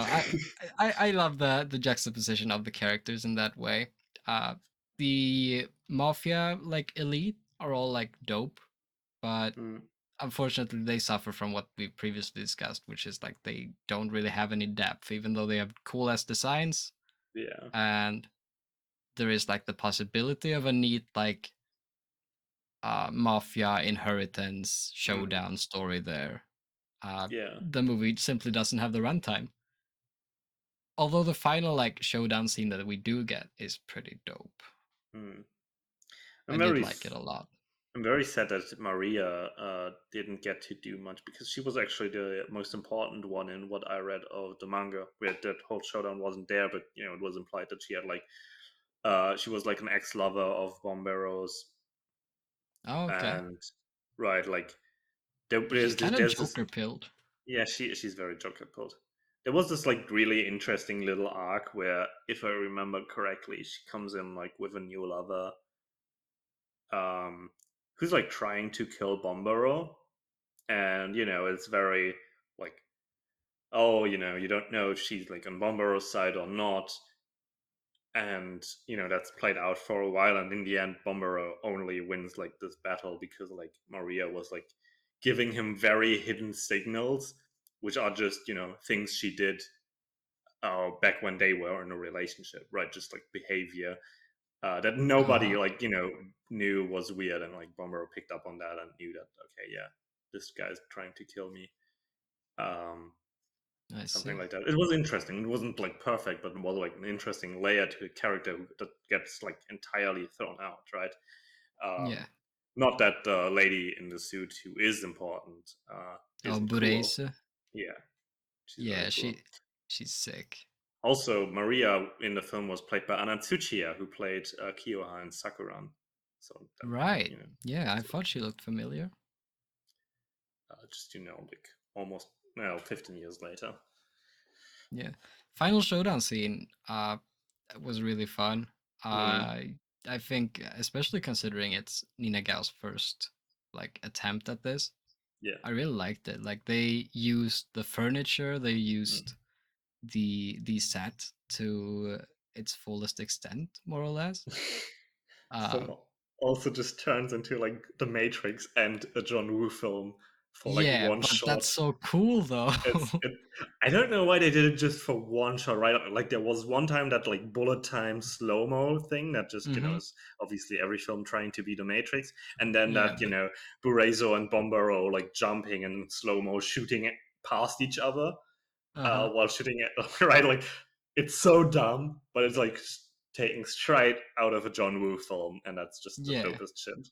I love the juxtaposition of the characters in that way. Uh, the mafia like elite are all like dope, but Mm, unfortunately they suffer from what we previously discussed, which is like they don't really have any depth, even though they have cool ass designs yeah. and there is like the possibility of a neat like mafia inheritance Mm, showdown story there. yeah. The movie simply doesn't have the runtime. Although the final like showdown scene that we do get is pretty dope. Mm. I I'm did very like it a lot. I'm very sad that Maria didn't get to do much because she was actually the most important one in what I read of the manga. Where that whole showdown wasn't there, but it was implied that she had like she was like an ex-lover of Bombero's, Oh, okay. and right, like She's kind of there's this. Joker pilled. Yeah, she's very joker pilled. There was this like really interesting little arc where, if I remember correctly, she comes in like with a new lover, um, who's like trying to kill Bombero, and it's very like, oh, you don't know if she's like on Bombero's side or not, and that's played out for a while, and in the end, Bombero only wins like this battle because like Maria was like giving him very hidden signals, which are just things she did back when they were in a relationship, right? Just like behavior that nobody Uh-huh. like knew was weird, and like Bombero picked up on that and knew that, okay, yeah, this guy's trying to kill me. Um, I Something see. like that. It was interesting. It wasn't like perfect, but it was like an interesting layer to a character that gets like entirely thrown out, right? Yeah. Um, Not that the lady in the suit who is important Oh, isn't cool. Burace. Yeah, she's very Yeah, cool. she's sick. Also, Maria in the film was played by Anatsuchiya, who played Kiyoha and Sakuran. So that Right. you know, Yeah, I so thought she looked familiar. just like almost 15 years later. Yeah. Final showdown scene was really fun. Mm, I think especially considering it's Ninagao's first like attempt at this, yeah. I really liked it. Like they used the furniture, they Mm. used the set to its fullest extent, more or less. Uh, Film also just turns into like The Matrix and a John Woo film for like yeah, one but that's shot. so cool though. I don't know why they did it just for one shot, right? Like there was one time that like bullet time slow mo thing that just Hmm. is obviously every film trying to be The Matrix, and then Yeah, that Burezo and Bombero like jumping in slow mo, shooting it past each other uh-huh. while shooting it, right? Like it's so dumb, but it's like taking straight out of a John Woo film, and that's just the Yeah. dopest shit.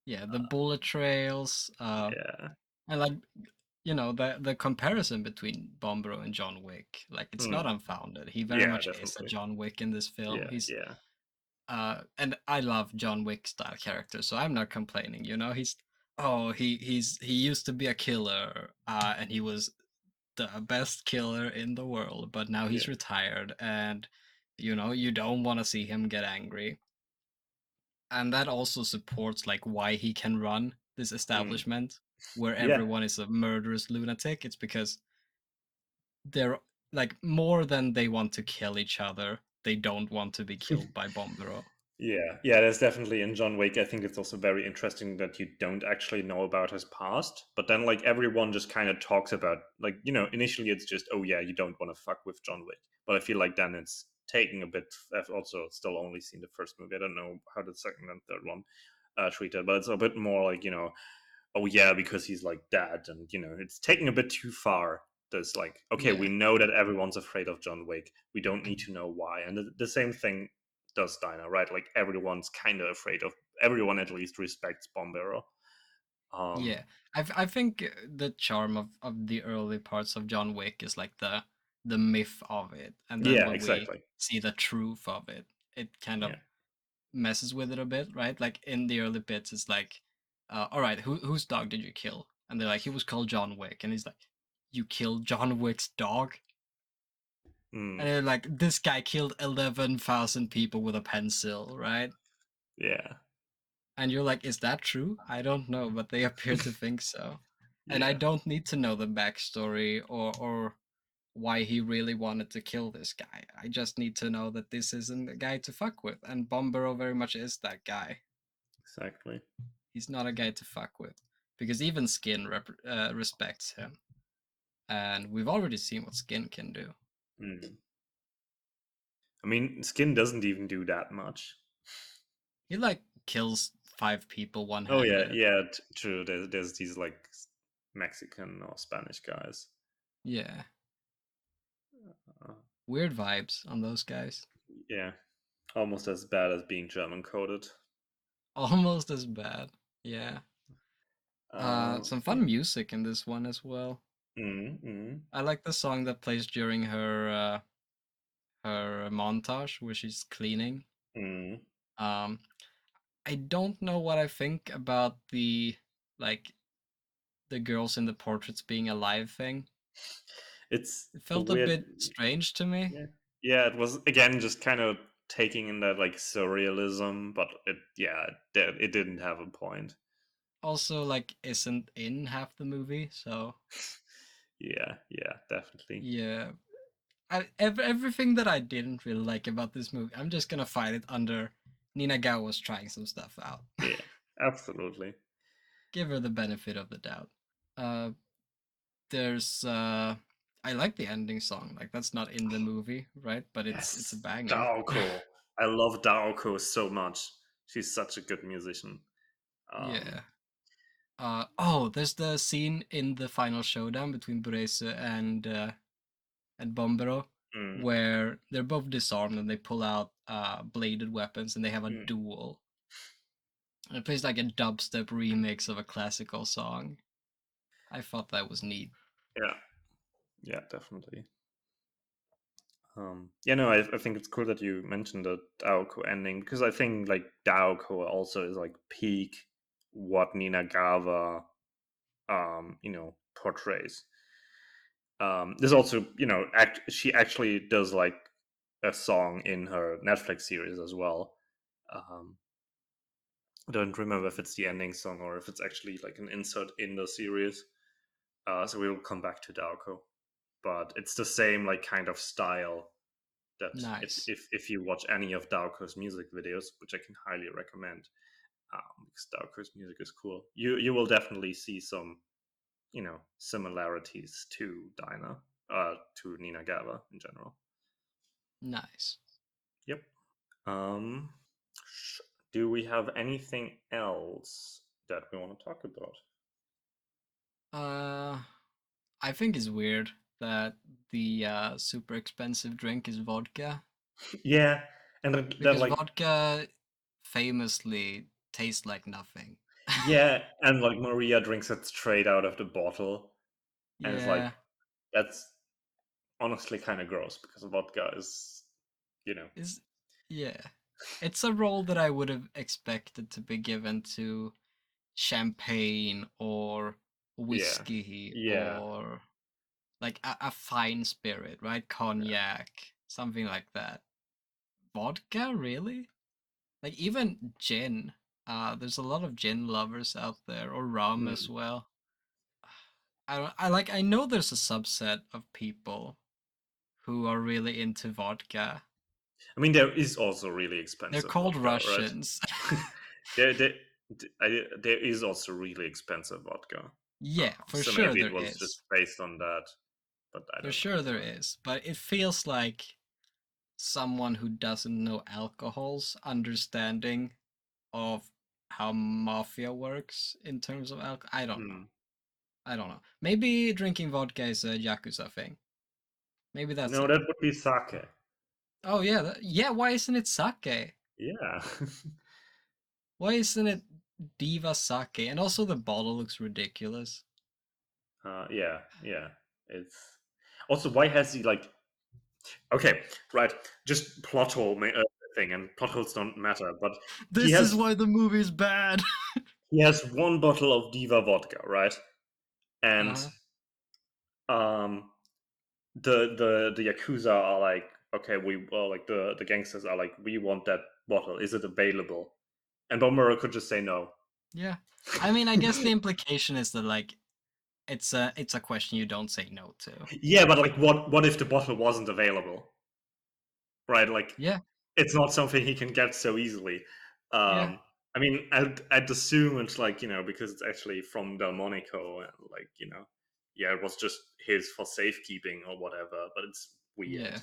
Yeah, the bullet trails, Yeah. and like the comparison between Bombero and John Wick, like it's not Hmm. unfounded. He very Yeah, much is a definitely. John Wick in this film. Yeah, He's yeah. and I love John Wick style characters, so I'm not complaining. He's oh he used to be a killer, and he was the best killer in the world, but now he's Yeah. retired, and you don't want to see him get angry, and that also supports like why he can run this Mm. establishment where Yeah. everyone is a murderous lunatic. It's because they're like more than they want to kill each other, they don't want to be killed by Bombero. Yeah, yeah, there's definitely in John Wick. I think it's also very interesting that you don't actually know about his past, but then like everyone just kind of talks about like initially it's just, oh yeah, you don't want to fuck with John Wick, but I feel like then it's taking a bit. I've also still only seen the first movie. I don't know how the second and third one treated, but it's a bit more like oh yeah, because he's like dad, and it's taking a bit too far. There's like, okay, we Yeah, know that everyone's afraid of John Wick. We don't need to know why. And the same thing does Dinah, right? Like everyone's kind of afraid of. Everyone at least respects Bombero. yeah. Um, I think the charm of the early parts of John Wick is like the myth of it, and then yeah, when we exactly. see the truth of it, it kind of Yeah. messes with it a bit, right? Like in the early bits, it's like, all right, whose dog did you kill? And they're like, he was called John Wick, and he's like, you killed John Wick's dog? And Mm, they're like, this guy killed 11,000 people with a pencil, right? yeah. And you're like, is that true? I don't know, but they appear to think so. And I Yeah. don't need to know the backstory or why he really wanted to kill this guy. I just need to know that this isn't a guy to fuck with. And Bombero very much is that guy. Exactly. He's not a guy to fuck with. Because even Skin respects him. And we've already seen what Skin can do. Mm. I mean, Skin doesn't even do that much. He like kills 5 people one Oh yeah, handed. yeah, true. There's these like Mexican or Spanish guys. Yeah. Uh, Weird vibes on those guys. yeah, almost as bad as being German coded. Almost as bad. Yeah. Some Yeah. fun music in this one as well. Mm-hmm. I like the song that plays during her montage where she's cleaning. Mm. Um, I don't know what I think about the like the girls in the portraits being alive thing. It's It a felt a weird. bit strange to me. Yeah, yeah. It was again just kind of taking in that like surrealism, but it didn't have a point. Also, like, isn't in half the movie, so Yeah, yeah, definitely. yeah. Everything that I didn't really like about this movie, I'm just gonna find it under Ninagawa was trying some stuff out. Yeah, absolutely. Give her the benefit of the doubt. Uh, there's I like the ending song. Like that's not in the movie, right? But it's a Yes, banger. Daoko. I love Daoko so much. She's such a good musician. Um, Yeah. Oh, there's the scene in the final showdown between Burese and Bombero mm, where they're both disarmed and they pull out bladed weapons and they have a mm, duel. And it plays like a dubstep remix of a classical song. I thought that was neat. yeah, yeah, definitely. Yeah, no, I think it's cool that you mentioned the Daoko ending because I think like Daoko also is like peak what Ninagawa portrays. There's also she actually does like a song in her Netflix series as well. Um, I don't remember if it's the ending song or if it's actually like an insert in the series. So we'll come back to Daoko, but it's the same like kind of style that Nice. if you watch any of Daoko's music videos, which I can highly recommend, because Daoko's music is cool, you will definitely see some similarities to to Ninagawa in general. Nice. Yep. Um, do we have anything else that we want to talk about? Uh I think it's weird that the super expensive drink is vodka Yeah, and that because like vodka famously tastes like nothing. yeah, and like Maria drinks it straight out of the bottle, and it's like Yeah, that's honestly kind of gross because vodka is, you know, is yeah. It's a role that I would have expected to be given to champagne or yeah, whiskey yeah, or like a fine spirit, right? yeah. Cognac, something like that. Vodka, really? Like even gin. There's a lot of gin lovers out there, or rum as Mm. well. I know there's a subset of people who are really into vodka. I mean, there is also really They're expensive called vodka, right? Russians. there, there, there is also really expensive vodka. Yeah, for So sure maybe it there was just is. based on that, but I For don't know. sure there is. But it feels like someone who doesn't know alcohol's understanding of how mafia works in terms of alcohol. I don't know. Hmm. I don't know. Maybe drinking vodka is a yakuza thing. Maybe that's No, it. that would be sake. Oh yeah, yeah. Why isn't it sake? Yeah. Why isn't it diva sake? And also the bottle looks ridiculous. Yeah, yeah. It's also why has he like okay, right? Just plot hole thing, and plot holes don't matter. But he This is has why the movie's bad. he has one bottle of Diva vodka, right? And Uh-huh. um, the yakuza are like, okay, we well, like the gangsters are like, we want that bottle. Is it available? And Bomero could just say no. Yeah. I mean, I guess the implication is that like it's a question you don't say no to. Yeah, but like, what if the bottle wasn't available? Right? Like, Yeah. it's not something he can get so easily. Yeah. Um, I mean, I'd assume it's like because it's actually from Delmonico and like yeah, it was just his for safekeeping or whatever. But it's weird. Yeah.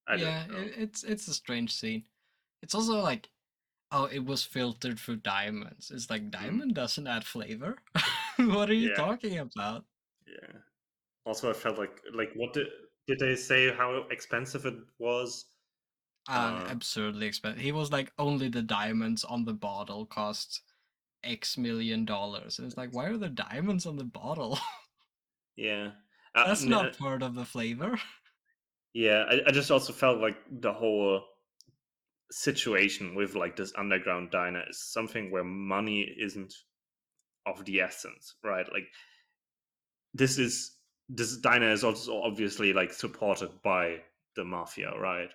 I don't Yeah, know. it's a strange scene. It's also like, oh, it was filtered through diamonds. It's like Mm, diamond doesn't add flavor. What are you yeah, talking about? yeah. Also, I felt like what did they say how expensive it was? Uh, Absurdly expensive. He was like, only the diamonds on the bottle cost $X million, and it's like, why are there diamonds on the bottle? yeah, That's not part of the flavor. yeah. I just also felt like the whole situation with like this underground diner is something where money isn't of the essence, right? Like this diner is also obviously like supported by the mafia, right?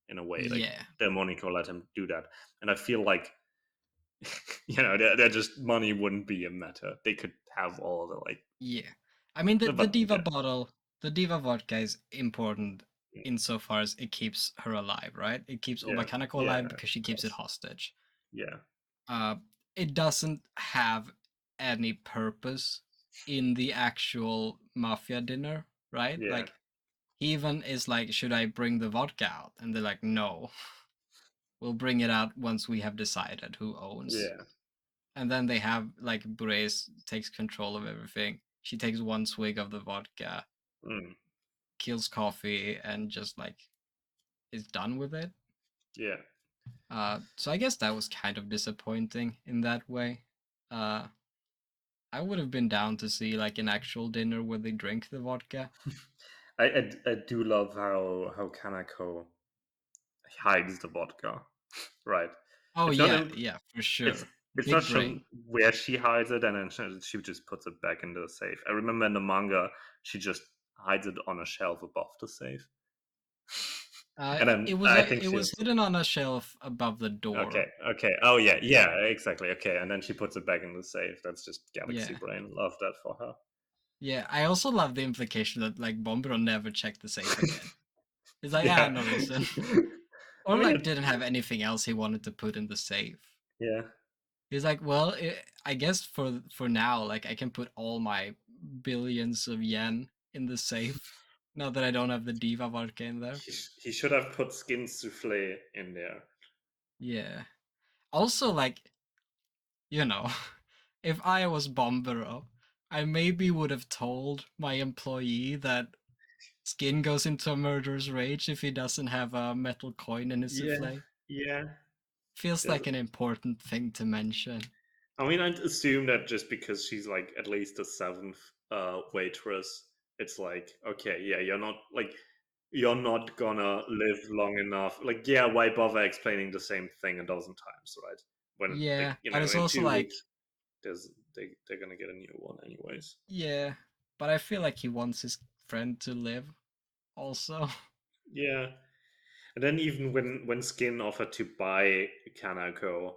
In a way, like Yeah, Delmonico let him do that, and I feel like they're just money wouldn't be a matter. They could have all the like, yeah. I mean, the but diva yeah, bottle, the diva vodka is important insofar as it keeps her alive, right? It keeps Ooba yeah, Kanako yeah, alive because she of keeps it course, hostage. yeah, Uh, it doesn't have any purpose in the actual mafia dinner, right? yeah, Like, he even is like, should I bring the vodka out? And they're like, no, we'll bring it out once we have decided who owns. yeah, And then they have like Brace takes control of everything. She takes one swig of the vodka, mm, kills coffee, and just like is done with it. yeah. So I guess that was kind of disappointing in that way. Uh, I would have been down to see like an actual dinner where they drink the vodka. I do love how Kanako hides the vodka, right? Oh It's not yeah, in, yeah, for it's sure. it's not Big shown brain. where she hides it, and then she just puts it back into the safe. I remember in the manga, she just hides it on a shelf above the safe, and It then was I think it she was also, hidden on a shelf above the okay, door. okay, oh yeah, yeah, exactly, okay, and then she puts it back in the safe. That's just galaxy Yeah, brain. Love that for her. yeah. I also love the implication that like Bombero never checked the safe again. He's like, ah, Yeah, no reason, I or mean, like didn't have anything else he wanted to put in the safe. yeah, He's like, well, I guess for now, like I can put all my billions of yen in the safe now that I don't have the diva vodka in there. he should have put skin souffle in there. Yeah. Also, like, you know, if I was Bombero, I maybe would have told my employee that Skin goes into a murderous rage if he doesn't have a metal coin in his Yeah, souffle. yeah. Feels There's, like an important thing to mention. I mean, I'd assume that just because she's like at least the seventh waitress, it's like, okay, yeah, you're not gonna live long enough. Like, yeah, why bother explaining the same thing a dozen times, right? When Yeah, but it's in also 2 weeks, like, they're gonna get a new one anyways. yeah, but I feel like he wants his friend to live also. Yeah, and then even when Skin offered to buy Kanako,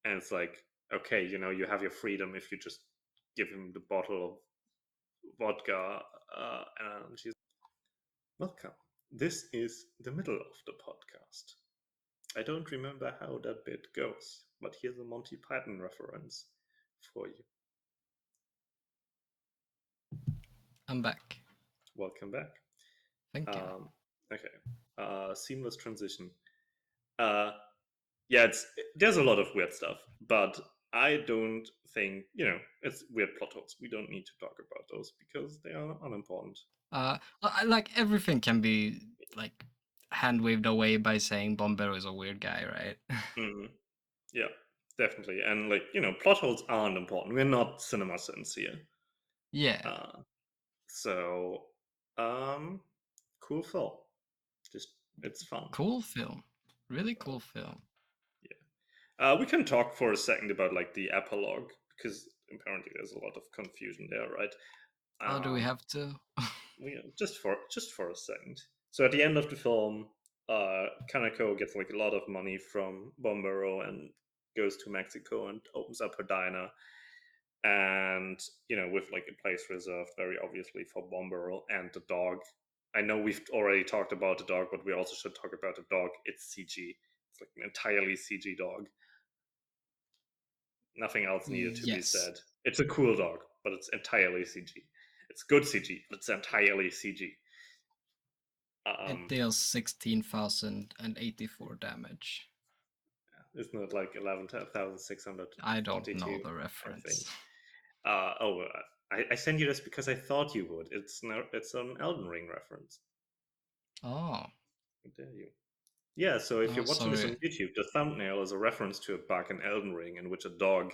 and it's like, okay, you have your freedom if you just give him the bottle of vodka, and she's welcome. This is the middle of the podcast. I don't remember how that bit goes, but here's a Monty Python reference for you. I'm back. Welcome back. Thank you. Um, okay, seamless transition. Uh, yeah, there's a lot of weird stuff, but I don't think it's weird plot holes. We don't need to talk about those because they are unimportant. Like everything can be like hand waved away by saying Bombero is a weird guy, right? Mhm. Yeah, definitely. And like plot holes aren't important. We're not cinema sins here. Yeah, Uh, so, um, cool film. Just it's fun. cool film. Really Uh, cool film. yeah. We can talk for a second about like the epilogue because apparently there's a lot of confusion there, right? Oh, do we Um, have to? just for a second. So at the end of the film, Kanako gets like a lot of money from Bombero and goes to Mexico and opens up her diner. And with like a place reserved very obviously for Bombero and the dog. I know we've already talked about the dog, but we also should talk about the dog. It's CG. It's like an entirely CG dog. Nothing else needed to be Yes. said. It's a cool dog, but it's entirely CG. It's good CG, but it's entirely CG. It Um, deals 16,084 damage. isn't it like I don't know 11,642? the I think. reference. I sent you this because I thought you would. It's an Elden Ring reference. Oh, How dare you? Yeah, so if oh, you're watching this sorry. on YouTube, the thumbnail is a reference to a bug in Elden Ring in which a dog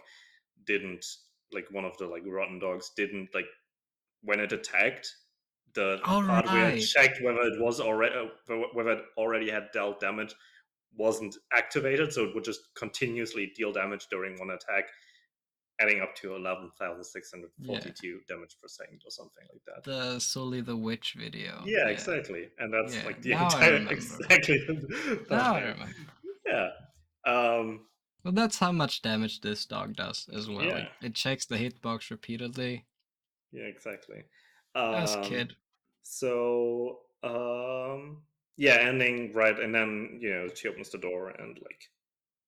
didn't, like, one of the like rotten dogs didn't, like, when it attacked, the All part where it right. checked whether it was already whether it already had dealt damage wasn't activated, so it would just continuously deal damage during one attack, adding up to Yeah, 11,642 damage per second or something like that. the Sully the Witch video. Yeah, Yeah, exactly, and that's yeah. like the Now I entire remember. exactly the Now I thumbnail. remember. Yeah, um, Well, that's how much damage this dog does as well. yeah, It checks the hitbox repeatedly. yeah, exactly. As Um, kid. so yeah, ending right, and then she opens the door and like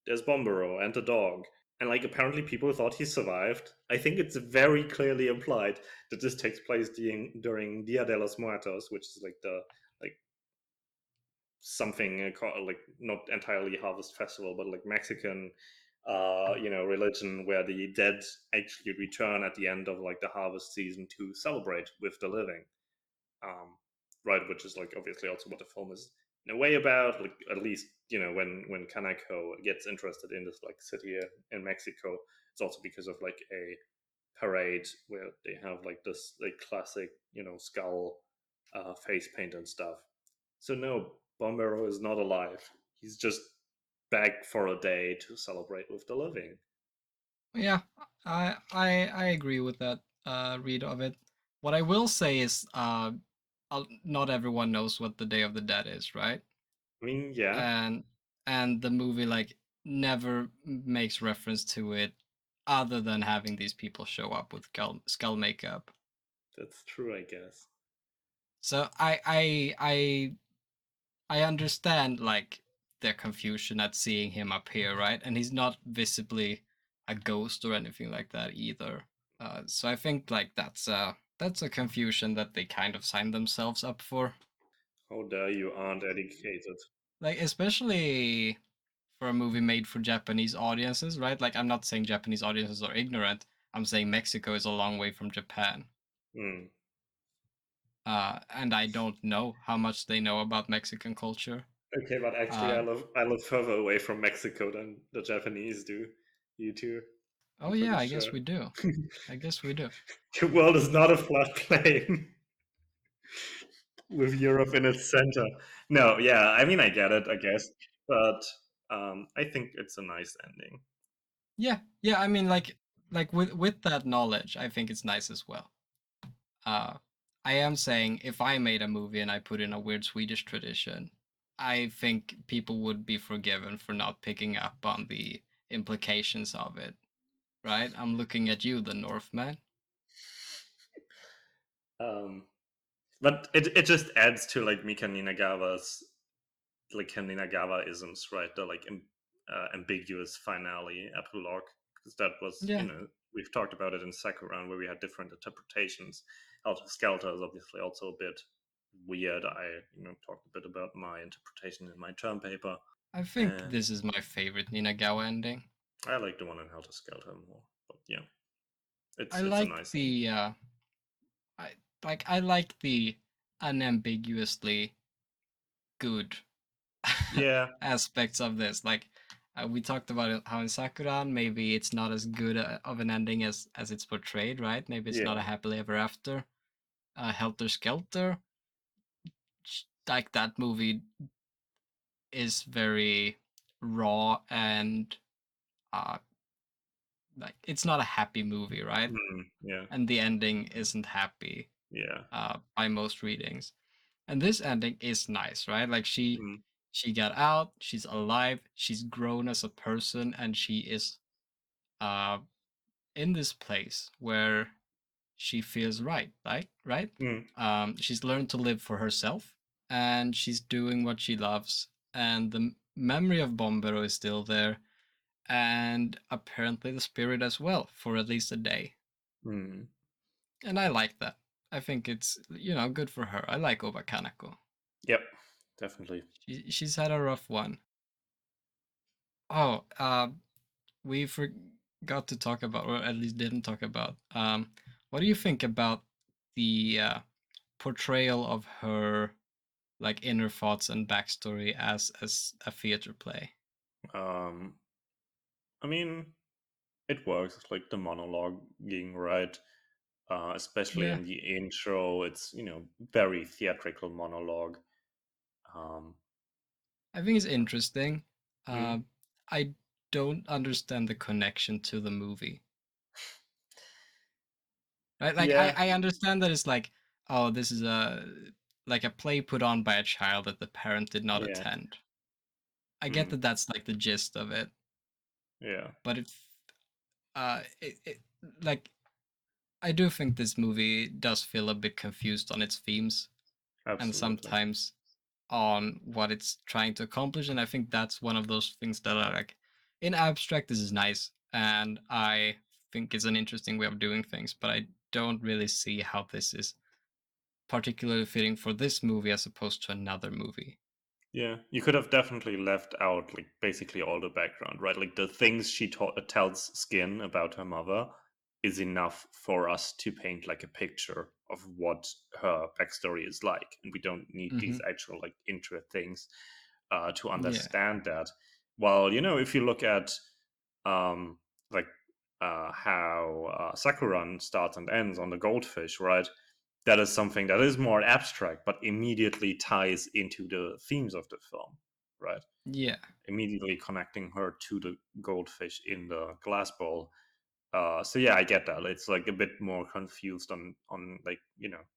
there's Bombero and the dog. And like apparently people thought he survived. I think it's very clearly implied that this takes place during Dia de los Muertos, which is like the like something like not entirely harvest festival, but like Mexican religion where the dead actually return at the end of like the harvest season to celebrate with the living. Right, which is like obviously also what the film is in a way about. Like at least when Kaneko gets interested in this like city in Mexico, it's also because of like a parade where they have like this like classic skull face paint and stuff. So no, Bombero is not alive. He's just back for a day to celebrate with the living. Yeah, I agree with that read of it. What I will say is, not everyone knows what the Day of the Dead is, right? I mean, yeah, And the movie like never makes reference to it, other than having these people show up with skull makeup. that's true, I guess. So I understand like their confusion at seeing him appear, right? And he's not visibly a ghost or anything like that either. So I think like that's a confusion that they kind of signed themselves up for. How dare you aren't educated? Like especially for a movie made for Japanese audiences, right? Like I'm not saying Japanese audiences are ignorant. I'm saying Mexico is a long way from Japan. Hmm. And I don't know how much they know about Mexican culture. Okay, but actually, Uh, I live further away from Mexico than the Japanese do. You too, oh I'm yeah, pretty I sure. guess we do. I guess we do. The world is not a flat plane with Europe in its center. No, yeah, I mean, I get it, I guess, but I think it's a nice ending. Yeah, yeah. I mean, like with that knowledge, I think it's nice as well. Uh, I am saying if I made a movie and I put in a weird Swedish tradition, I think people would be forgiven for not picking up on the implications of it. Right? I'm looking at you, the Northman. Um, but it just adds to like Mika Ninagawa's like Ninagawa isms, right? The like ambiguous finale epilogue, because that was Yeah, we've talked about it in Sakuran where we had different interpretations. Helter Skelter is obviously also a bit weird. I talked a bit about my interpretation in my term paper, I think and this is my favorite Ninagawa ending. I like the one in Helter Skelter more. But yeah, I it's a like nice ending. the I like the unambiguously good Yeah, aspects of this. Like we talked about it, how in Sakuran maybe it's not as good of an ending as it's portrayed, right? Maybe it's not a yeah, happily ever after. Helter Skelter, like that movie is very raw and uh, like it's not a happy movie, right? yeah, And the ending isn't happy yeah, by most readings. And this ending is nice, right? Like mm, she got out, she's alive, she's grown as a person, and she is uh in this place where she feels right, right? mm, She's learned to live for herself, and she's doing what she loves, and the memory of Bombero is still there, and apparently the spirit as well for at least a day. mm. And I like that. I think it's good for her. I like Ooba Kanako. Yep, definitely. She's had a rough one. Oh, we forgot to talk about, or at least didn't talk about. What do you think about the portrayal of her, like inner thoughts and backstory as a theater play? Um, I mean, it works. Like the monologuing, right? Especially Yeah, in the intro, it's very theatrical monologue. Um, I think it's interesting. mm, Uh, I don't understand the connection to the movie. Right? Like yeah, I understand that it's like, oh, this is a play put on by a child that the parent did not yeah, attend. I get mm, that that's like the gist of it, yeah, but it like I do think this movie does feel a bit confused on its themes and absolutely. sometimes on what it's trying to accomplish, and I think that's one of those things that are like, in abstract this is nice and I think it's an interesting way of doing things, but I don't really see how this is particularly fitting for this movie as opposed to another movie. Yeah, you could have definitely left out like basically all the background, right? Like the things she tells Skin about her mother is enough for us to paint like a picture of what her backstory is like, and we don't need Hmm. these actual like intro things to Yeah, understand that. Well, if you look at um, like how Sakuran starts and ends on the goldfish, right? That is something that is more abstract, but immediately ties into the themes of the film, right? yeah, Immediately connecting her to the goldfish in the glass bowl. So yeah, I get that. It's like a bit more confused on like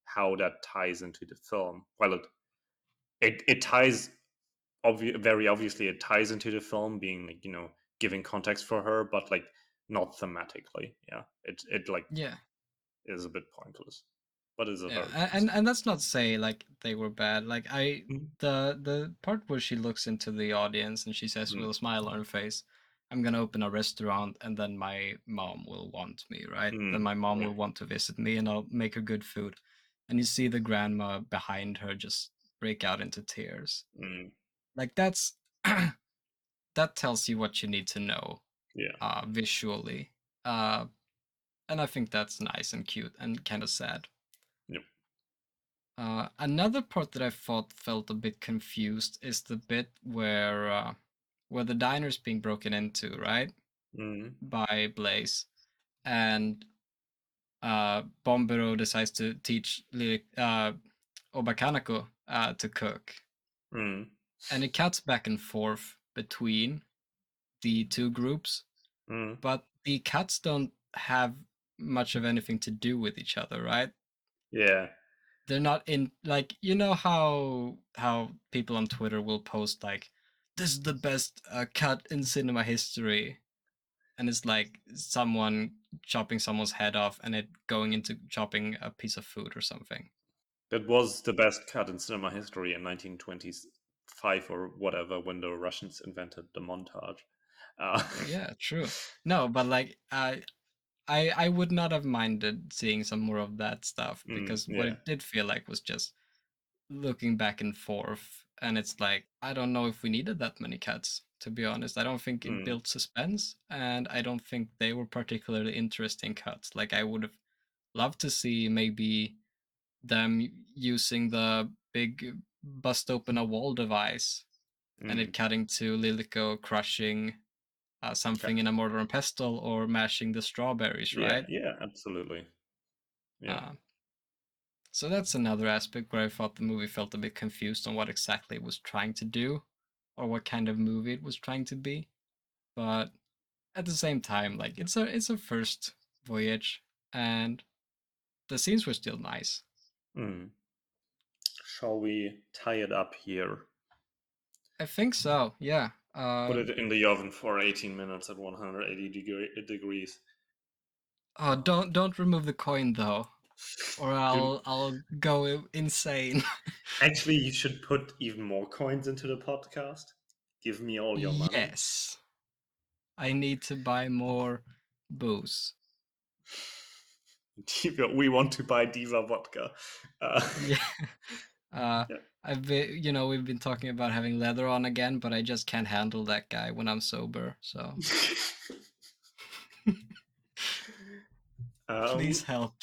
how that ties into the film. Well, it ties very obviously it ties into the film, being like giving context for her, but like not thematically. Yeah, it like yeah. is a bit pointless, but it's a Yeah, very good and scene. that's not to say like they were bad. Like Mm, the part where she looks into the audience and she says with mm, a smile on her face, "I'm gonna open a restaurant and then my mom will want me, right? Then my mom right. will want to visit me and I'll make her good food." And you see the grandma behind her just break out into tears. Mm, Like that's that tells you what you need to know yeah. visually. Uh, and I think that's nice and cute and kind of sad. Yep. Another part that I thought felt a bit confused is the bit where the diner's being broken into, right, Mm, by Blaze, and Bombero decides to teach Ooba Kanako to cook, mm, and it cuts back and forth between the two groups, mm. but the cuts don't have much of anything to do with each other, right? Yeah. They're not in, like, you know how people on Twitter will post like, this is the best cut in cinema history, and it's like someone chopping someone's head off and it going into chopping a piece of food or something. That was the best cut in cinema history in 1925 or whatever, when the Russians invented the montage. Uh, Yeah, true. No, but like I would not have minded seeing some more of that stuff, because what yeah. it did feel like was just looking back and forth, and it's like, I don't know if we needed that many cuts, to be honest. I don't think it Mm, built suspense, and I don't think they were particularly interesting cuts. Like, I would have loved to see maybe them using the big bust open a wall device and it mm. cutting to Lilico crushing Okay. something in a mortar and pestle or mashing the strawberries, Yeah. right? Yeah. Absolutely. Yeah. uh, So that's another aspect where I thought the movie felt a bit confused on what exactly it was trying to do or what kind of movie it was trying to be. But at the same time, like, it's a first voyage and the scenes were still nice. Mm. Shall we tie it up here? I think so. Yeah. Put it in the oven for 18 minutes at 180 degrees. Oh, don't remove the coin though, or Dude, I'll go insane. actually, you should put even more coins into the podcast. Give me all your money. Yes. I need to buy more booze. We want to buy Diva vodka. Uh, Yeah. Uh, Yeah. I've been, we've been talking about having leather on again, but I just can't handle that guy when I'm sober. So please um, help.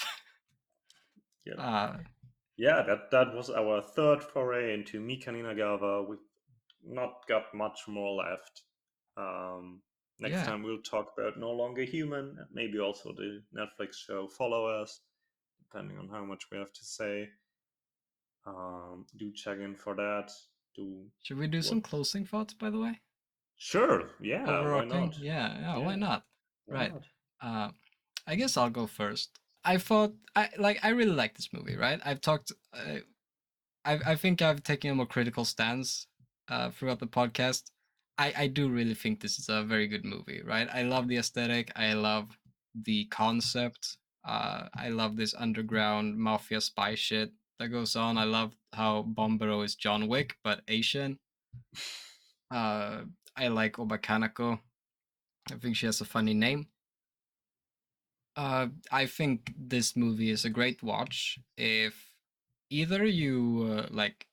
yeah. Uh, Yeah, that was our third foray into Mika Ninagawa. We've not got much more left. Um, Next yeah. time we'll talk about No Longer Human, and maybe also the Netflix show Follow Us, depending on how much we have to say. Do check in for that. Do Should we do some what? closing thoughts, by the way? Sure. Yeah. Why Overarching? not? Yeah, yeah, why Yeah. not? Why Right. not? Uh, I guess I'll go first. I really like this movie, right? I think I've taken a more critical stance throughout the podcast. I do really think this is a very good movie, right? I love the aesthetic. I love the concept. I love this underground mafia spy shit that goes on. I love how Bombero is John Wick but Asian. Uh, I like Ooba Kanako. I think she has a funny name. I think this movie is a great watch if either you like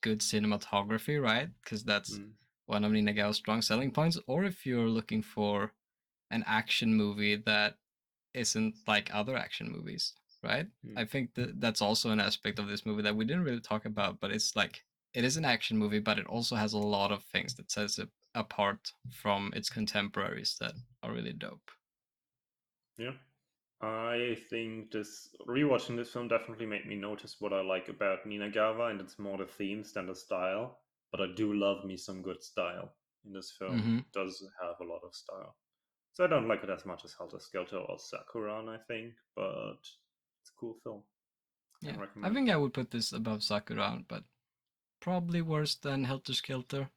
good cinematography, right? Because that's Mm, one of Ninagawa's strong selling points, or if you're looking for an action movie that isn't like other action movies, right? mm. I think that that's also an aspect of this movie that we didn't really talk about, but it's like it is an action movie, but it also has a lot of things that sets it apart from its contemporaries that are really dope. Yeah. I think this rewatching this film definitely made me notice what I like about Ninagawa, and it's more the themes than the style. But I do love me some good style in this film. Mm-hmm. It does have a lot of style. So I don't like it as much as Helter Skelter or Sakuran, I think, but it's a cool film. Can Yeah, I recommend. think I would put this above Sakuran, but probably worse than Helter Skelter.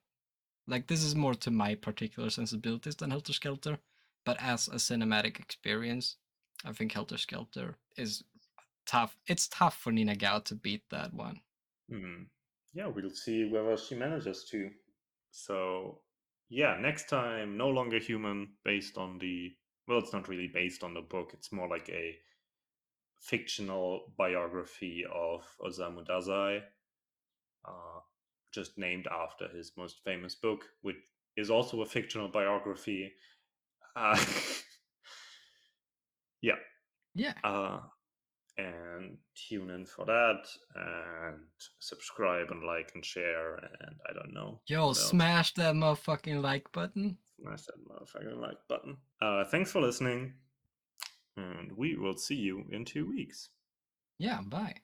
Like, this is more to my particular sensibilities than Helter Skelter, but as a cinematic experience, I think Helter Skelter is tough. It's tough for Nina Gao to beat that one. Hmm. Yeah, we'll see whether she manages to. So, yeah, next time, No Longer Human, based on the. Well, it's not really based on the book, it's more like a fictional biography of Osamu Dazai, uh, just named after his most famous book, which is also a fictional biography. Uh, yeah, Yeah. uh, and tune in for that, and subscribe and like and share, and I don't know Yo, what else. smash that motherfucking like button. Smash that motherfucking like button. Thanks for listening, and we will see you in 2 weeks. Yeah, bye.